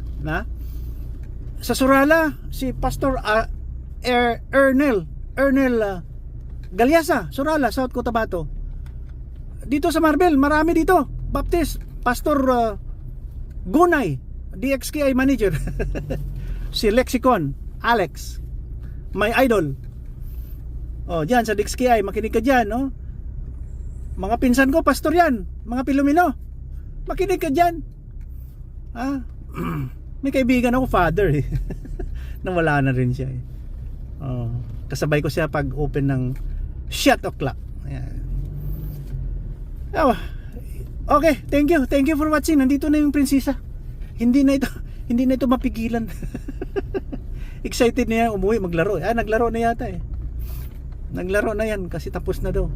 Sa Surala, si Pastor Ernel Galyasa, Surala, South Cotabato. Dito sa Marbel, marami dito. Baptist, Pastor Gunay, DXKI manager. Si Lexicon, Alex, my idol. Diyan sa DXKI, makinig ka diyan, no? Mga pinsan ko, pastor yan. Mga Pilumino, makinig ka diyan. May kaibigan ako, father eh. Nawala na rin siya eh. Kasabay ko siya pag open ng shot o'clock. Ayan. Okay, thank you for watching. Nandito na yung prinsesa. Hindi na ito mapigilan. Excited na yan umuwi maglaro. Naglaro na yata eh. Naglaro na yan kasi tapos na daw.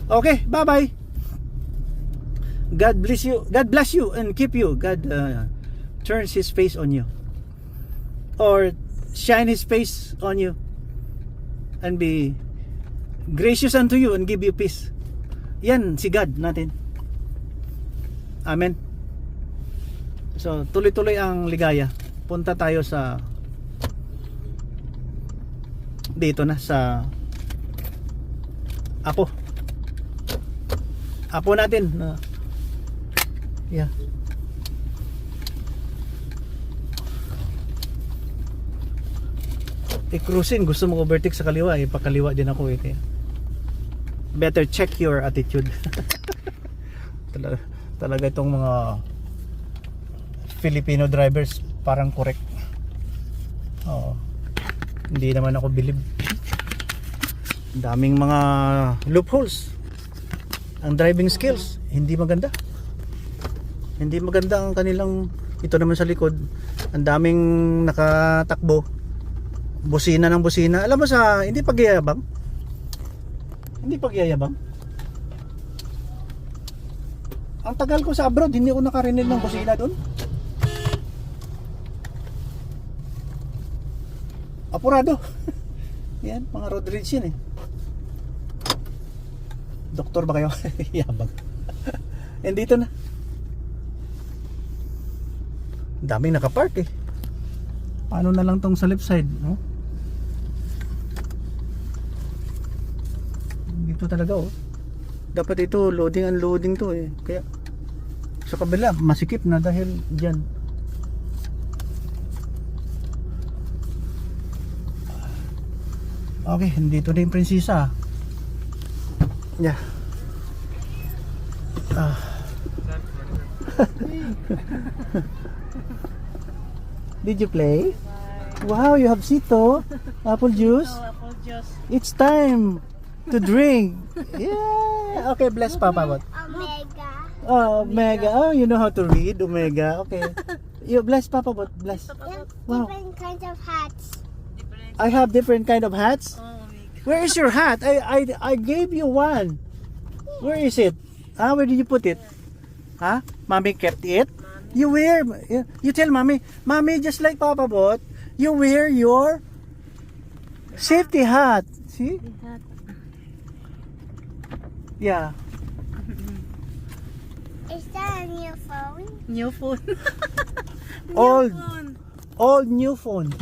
Okay, bye bye. God bless you and keep you. God turns His face on you, or shine His face on you and be gracious unto you and give you peace. Yan si God natin. Amen. So tuloy-tuloy ang ligaya. Punta tayo sa dito na sa Apo natin. Yeah. Cruising, gusto mo overtake sa kaliwa pakaliwa din ako kaya better check your attitude. talaga itong mga Filipino drivers parang correct. Hindi naman ako believe. Daming mga loopholes. Ang driving skills hindi maganda ang kanilang. Ito naman sa likod ang daming nakatakbo, busina ng busina. Alam mo sa hindi pagyayabang. Ang tagal ko sa abroad, hindi ako nakarinig ng busina doon. Apurado. Yan, mga road rage yan eh. Doktor ba kayo? Yabang. And dito na. Daming nakapark eh. Paano na lang tong sa left side, no? Dito talaga oh. Dapat ito loading unloading to eh. Kaya sa kabila masikip na dahil diyan Okay, dito na yung prinsesa. Yeah. Did you play? Wow, you have sito. Apple juice. Apple juice. It's time to drink. Yeah. Okay, bless Papa. What? Omega. Oh, Omega. Oh, you know how to read. Omega. Okay. You bless Papa. What? Bless. Yep, Wow. different kinds of hats. I have different kind of hats. Oh my God. Where is your hat? I gave you one. Where is it? Where did you put it? Huh? Mommy kept it. You wear. You tell mommy. Mommy, just like Papa bought. You wear your safety hat. See? Yeah. Is that a new phone? New phone. Old. Phone. Old new phone.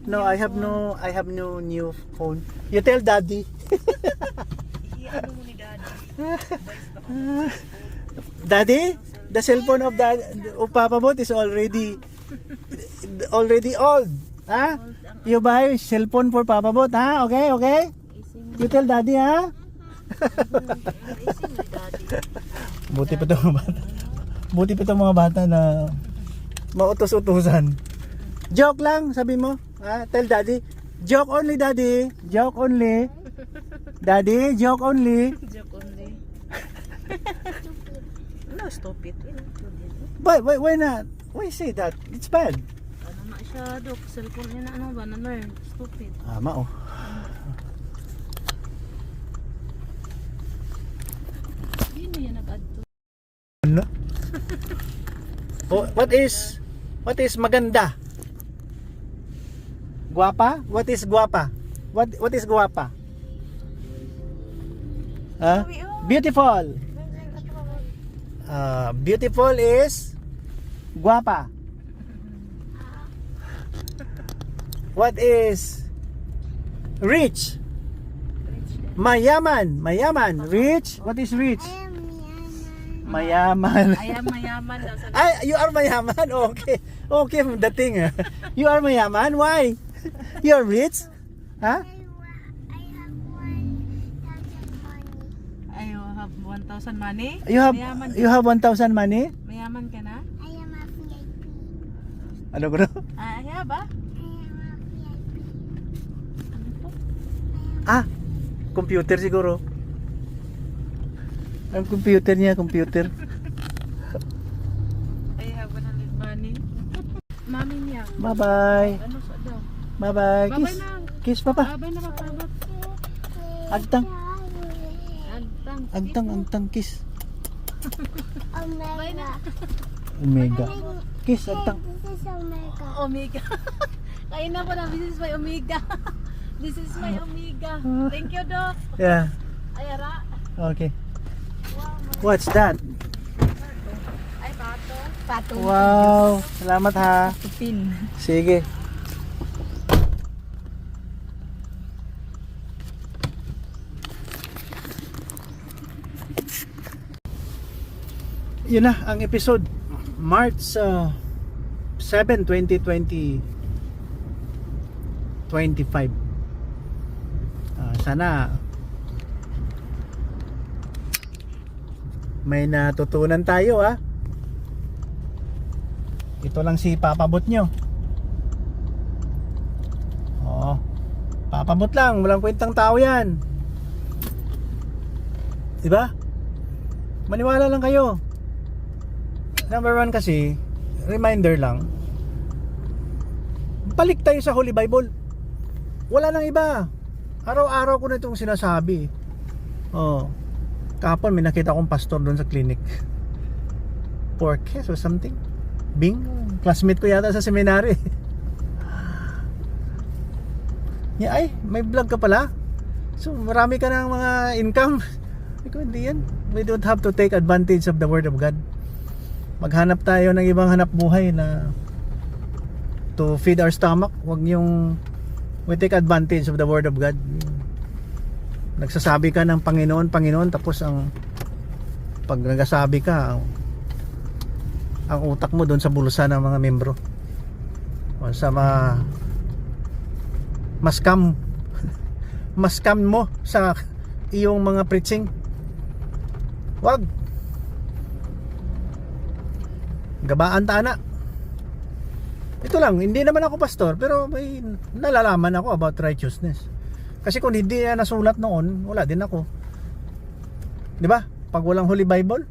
No, I have no new phone. You tell daddy. Ano mo ni Daddy? Daddy, the cell phone of Papa Bot is already old. Ha? You buy cell phone for Papa Bot, ha? Okay, okay? You tell daddy, ha? Ising ni Daddy. Buti pa 'tong mga bata. Buti pa 'tong mga bata na mautos-utusan. Joke lang, sabi mo. Ha? Tell daddy. Joke only, daddy. Joke only. Daddy, joke only. Joke only. No, stupid. Why not? Why say that? It's bad. Ano na siya, Dok? Cellphone niya na ano ba? Na-learn. Stupid. Ama, oh. Hindi na yan nag-add to. Ano? Oh, what is maganda? Guwapa? What is guwapa? What is guwapa? Huh? Beautiful. Beautiful is guwapa. What is rich? Mayaman. Mayaman. Rich. What is rich? I am Yana. Mayaman. Ay, mayaman daw sa Ay, you are mayaman. Okay. Okay, the thing. You are mayaman. Why? You are rich? Huh? I have 1,000 money. I have 1,000 money. You have 1,000 money? Mayaman ka na? I am a VIP. Ano bro? Ay, ba? I am a VIP. Ano po? Ah, computer siguro. Ang computer niya, computer. I have 100 money. Mami niya. Bye-bye. Ano sa daw? Bye-bye. Bye-bye Kiss. na. Kiss, papa. Babay na mapabot. Agtang. Agtang. Agtang, kiss. Omega. Omega. Kiss, agtang. This is Omega. Omega. Kain na po na. This is my Omega. This is my Omega. Thank you, Doc. Yeah. Ayara. Okay. What's that? Ay, pato. Pato. Wow. Salamat ha. Pin. Sige. Yun na ang episode. March 7, 2025. Sana may natutunan tayo ha. Ito lang si papabot nyo. Oo. Papabot lang, walang kwentang tao yan. Diba? Maniwala lang kayo. Number 1 kasi, reminder lang. Balik tayo sa Holy Bible. Wala nang iba. Araw-araw ko na itong sinasabi. Oh. Kahapon may nakita akong pastor doon sa clinic. Porkes or something. Bing, classmate ko yata sa seminary. Yeah, ay, may vlog ka pala. So marami ka ng mga income. Ikaw hindi yan. We don't have to take advantage of the word of God. Maghanap tayo ng ibang hanap buhay na to feed our stomach. Huwag yung we take advantage of the word of God. Nagsasabi ka ng Panginoon, Panginoon, tapos ang pag nagsasabi ka, ang utak mo doon sa bulsa ng mga membro o sa mas scam ma-scam mo sa iyong mga preaching. Wag. Gabaan tana. Ito lang, hindi naman ako pastor, pero may nalalaman ako about righteousness. Kasi kung hindi yan nasulat noon, wala din ako. 'Di ba? Pag walang Holy Bible,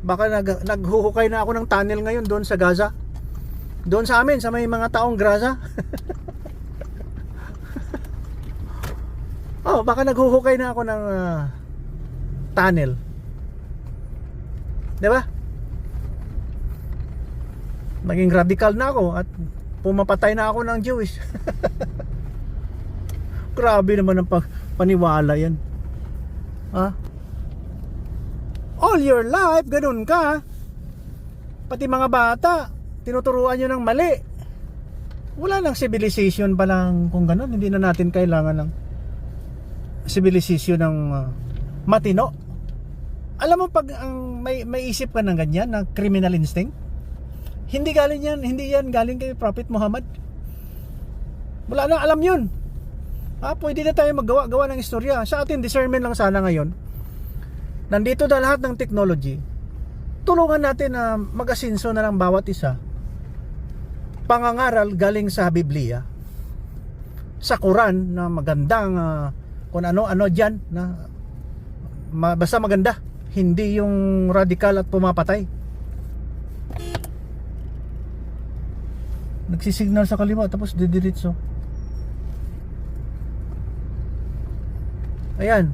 baka naghuhukay na ako ng tunnel ngayon doon sa Gaza. Doon sa amin, sa may mga taong Gaza. Oh, baka naghuhukay na ako ng tunnel. 'Di ba? Naging radical na ako at pumapatay na ako ng Jewish. Grabe naman ang paniwala yan. Ha? All your life, ganun ka. Pati mga bata, tinuturuan nyo ng mali. Wala nang civilization pa lang kung ganun. Hindi na natin kailangan ng civilization ng matino. Alam mo pag may isip ka ng ganyan, na criminal instinct, hindi yan galing kay Prophet Muhammad. Wala nang alam yun. Pwede na tayo maggawa ng istorya. Sa atin, discernment lang sana ngayon. Nandito na lahat ng technology. Tulungan natin na mag-asinso na lang bawat isa. Pangangaral galing sa Biblia. Sa Quran na magandang kung ano-ano dyan na basta maganda. Hindi yung radical at pumapatay. Nagsisignal sa kaliwa tapos didiretso. Ayan.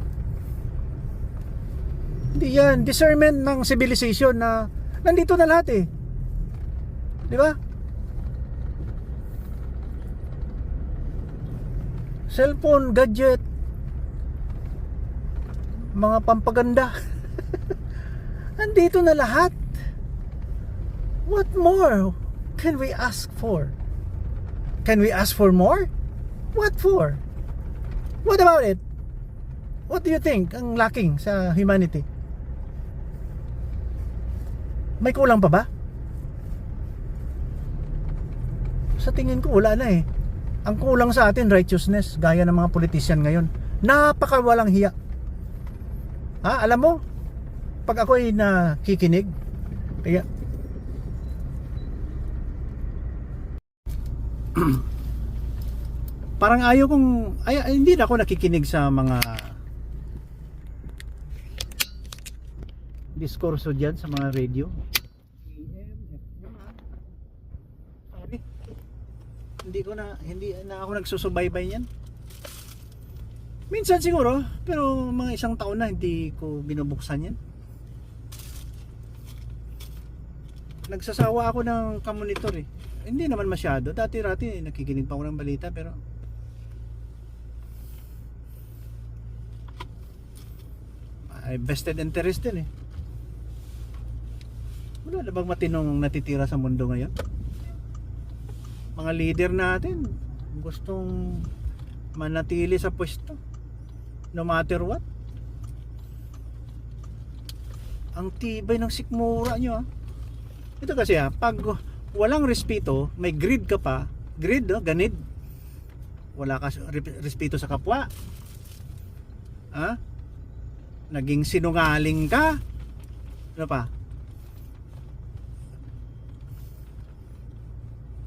Hindi yan discernment ng civilization na nandito na lahat eh. Di ba? Cellphone, gadget, mga pampaganda. Nandito na lahat. What more can we ask for? Can we ask for more? What for? What about it? What do you think ang lacking sa humanity? May kulang pa ba? Sa tingin ko wala na eh. Ang kulang sa atin righteousness, gaya ng mga politician ngayon. Napakawalang hiya. Alam mo, pag ako ay nakikinig, kaya parang hindi na ako nakikinig sa mga diskurso dyan sa mga radio. Hindi na ako nagsusubaybay niyan. Minsan siguro, pero mga isang taon na hindi ko binubuksan yan. Nagsasawa ako ng kamonitor eh. Hindi naman masyado. Dati-rati nakikinig pa ako ng balita pero ay vested interest din eh. Wala na bang matinong natitira sa mundo ngayon? Mga leader natin gustong manatili sa pwesto no matter what. Ang tibay ng sikmura nyo Ito kasi pag walang respeto, may greed ka pa, ganid. Wala ka respeto sa kapwa. Naging sinungaling ka. Ano pa?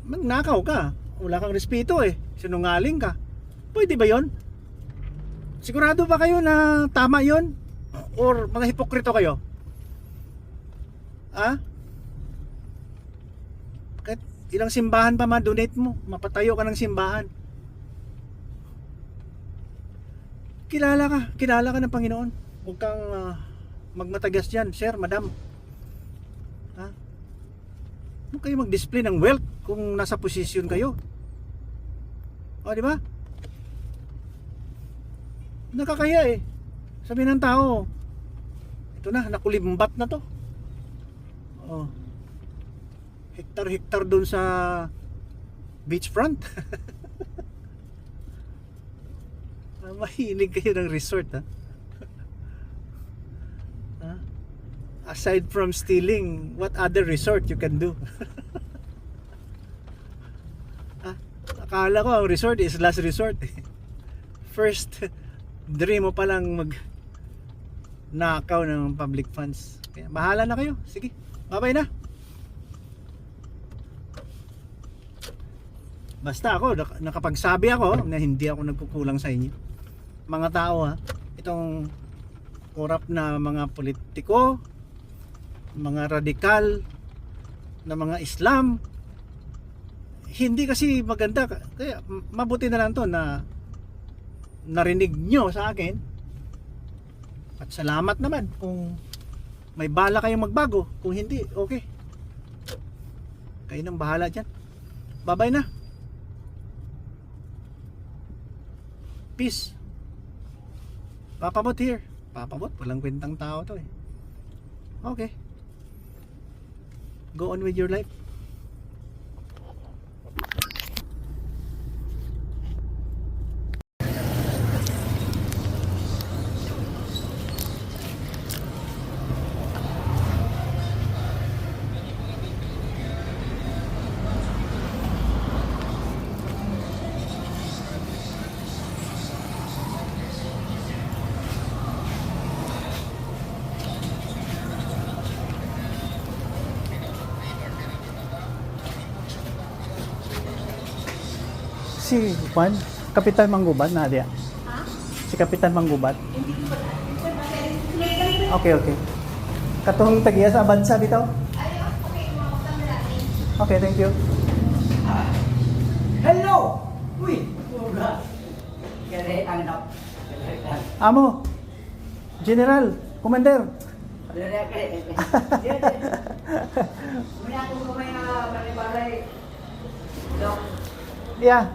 Magnakaw ka, wala kang respeto sinungaling ka. Pwede ba yon? Sigurado ba kayo na tama yon? Or mga hipokrito kayo? Kahit ilang simbahan pa ma-donate mo, mapatayo ka ng simbahan. Kilala ka ng Panginoon. Huwag kang magmatagas dyan, sir, madam. Huwag kayo mag-display ng wealth kung nasa posisyon kayo. Di ba? Nakakaya sabi ng tao, ito na, nakulimbat na to. Hektar-hektar doon sa beachfront. Mahilig kayo ng resort Aside from stealing, what other resort you can do? Akala ko ang resort is last resort. first dream mo palang mag nakaw ng public funds. Kaya bahala na kayo. Sige, bye-bye na. Basta ako, nakapagsabi ako na hindi ako nagkukulang sa inyo. Mga tao ha, itong korap na mga politiko, mga radikal na mga Islam, hindi kasi maganda. Kaya mabuti na lang to na narinig nyo sa akin. At salamat naman kung may bala kayong magbago. Kung hindi, okay. Kayo nang bahala dyan. Bye-bye na. Peace. Papabot here. Papabot, walang kwentang tao to eh. Okay. Go on with your life. Si Juan, Kapitan Manggubat na dia. Si Kapitan Manggubat. Okay, okay. Katong tagiya sa bansa dito. Okay, thank you. Hello! Uy! Wala. Kaya ang anak. Amo. General, Commander. Muna ako kumay na balay-balay. Dok. Yeah.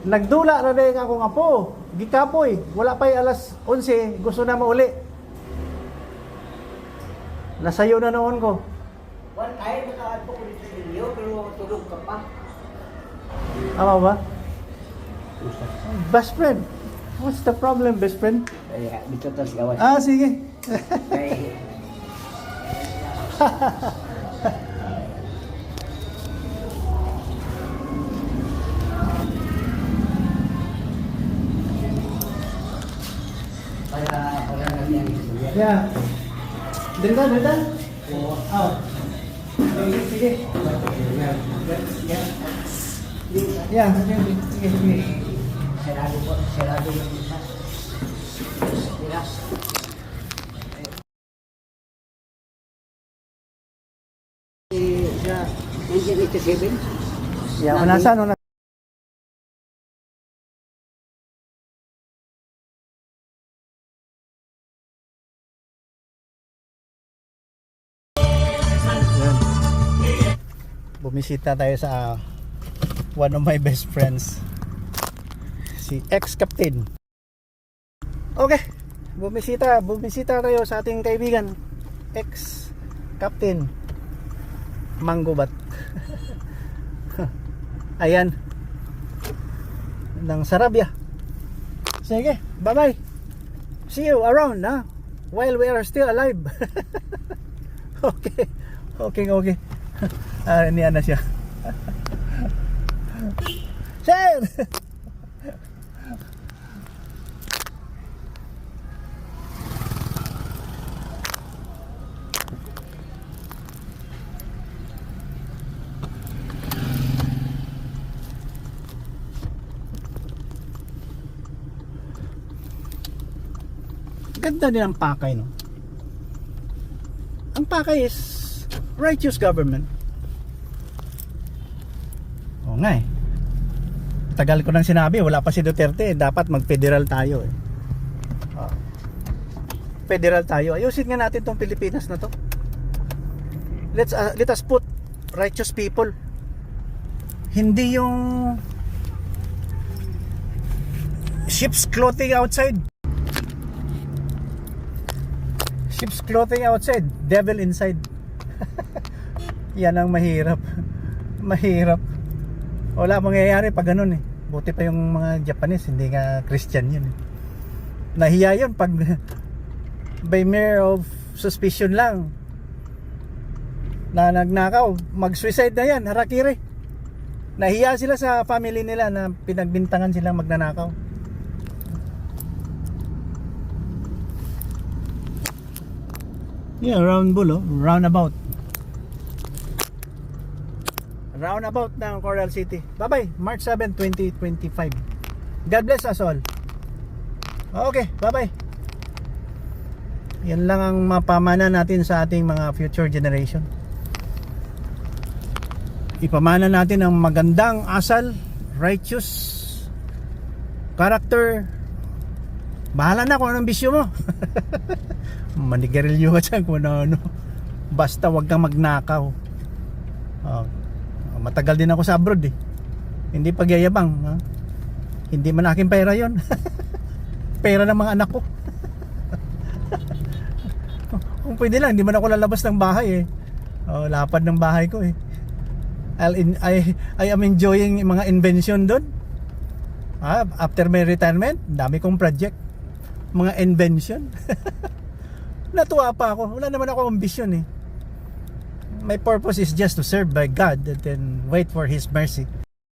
Nagdula na rin ako nga po. Gikapoy. Wala pa'y alas 11. Gusto na mauli. Nasayo na noon ko. One time, nakaad po ko dito sa inyo, pero tulog ka pa. Ama ba? Best friend. What's the problem, best friend? Kaya, dito tas gawan. Ah, sige. Kaya, para namin ang istorya. Yeah. Dito. Oh. Sige, sige. Yeah, sige. Sarado po, sarado yung isa. Sira. Sa 1987, Yeah, unasan, unasan. Yan. Bumisita tayo sa one of my best friends, si ex-captain. Okay, bumisita tayo sa ating kaibigan, ex-captain Manggubat. Ayan, ng Sarabia. Sige, bye-bye. See you around ha, while we are still alive. Okay. Niyan na siya. Sir! Ganda din ang Pakay, no? Ang Pakay is righteous government. Oo nga eh. Tagal ko nang sinabi, wala pa si Duterte, dapat mag-federal tayo eh. Federal tayo. Ayusin nga natin tong Pilipinas na to. Let us put righteous people. Hindi yung sheep's clothing outside. Sheep's clothing outside, devil inside. Yan ang mahirap. Mahirap. Wala mangyayari pag ganun eh. Buti pa yung mga Japanese, hindi nga Christian yun eh. Nahiya yun pag by mere of suspicion lang na nagnakaw, mag-suicide na yan, harakiri. Nahiya sila sa family nila na pinagbintangan silang magnanakaw. Yeah, round bull, oh. Roundabout. Roundabout ng Coral City. Bye-bye. March 7, 2025. God bless us all. Okay, bye-bye. Yan lang ang mapamana natin sa ating mga future generation. Ipamana natin ang magandang asal, righteous character. Bahala na kung anong bisyo mo. Manigarilyo ka dyan kung ano. Basta wag kang magnakaw. Matagal din ako sa abroad eh. Hindi pagyayabang. Hindi man aking pera yon. Pera ng mga anak ko. Kung pwede lang, hindi man ako lalabas ng bahay eh. Lapad ng bahay ko eh. I am enjoying mga invention doon. After my retirement, dami kong project. Mga invention. Natuwa pa ako. Wala naman ako ambisyon eh. My purpose is just to serve by God and then wait for His mercy.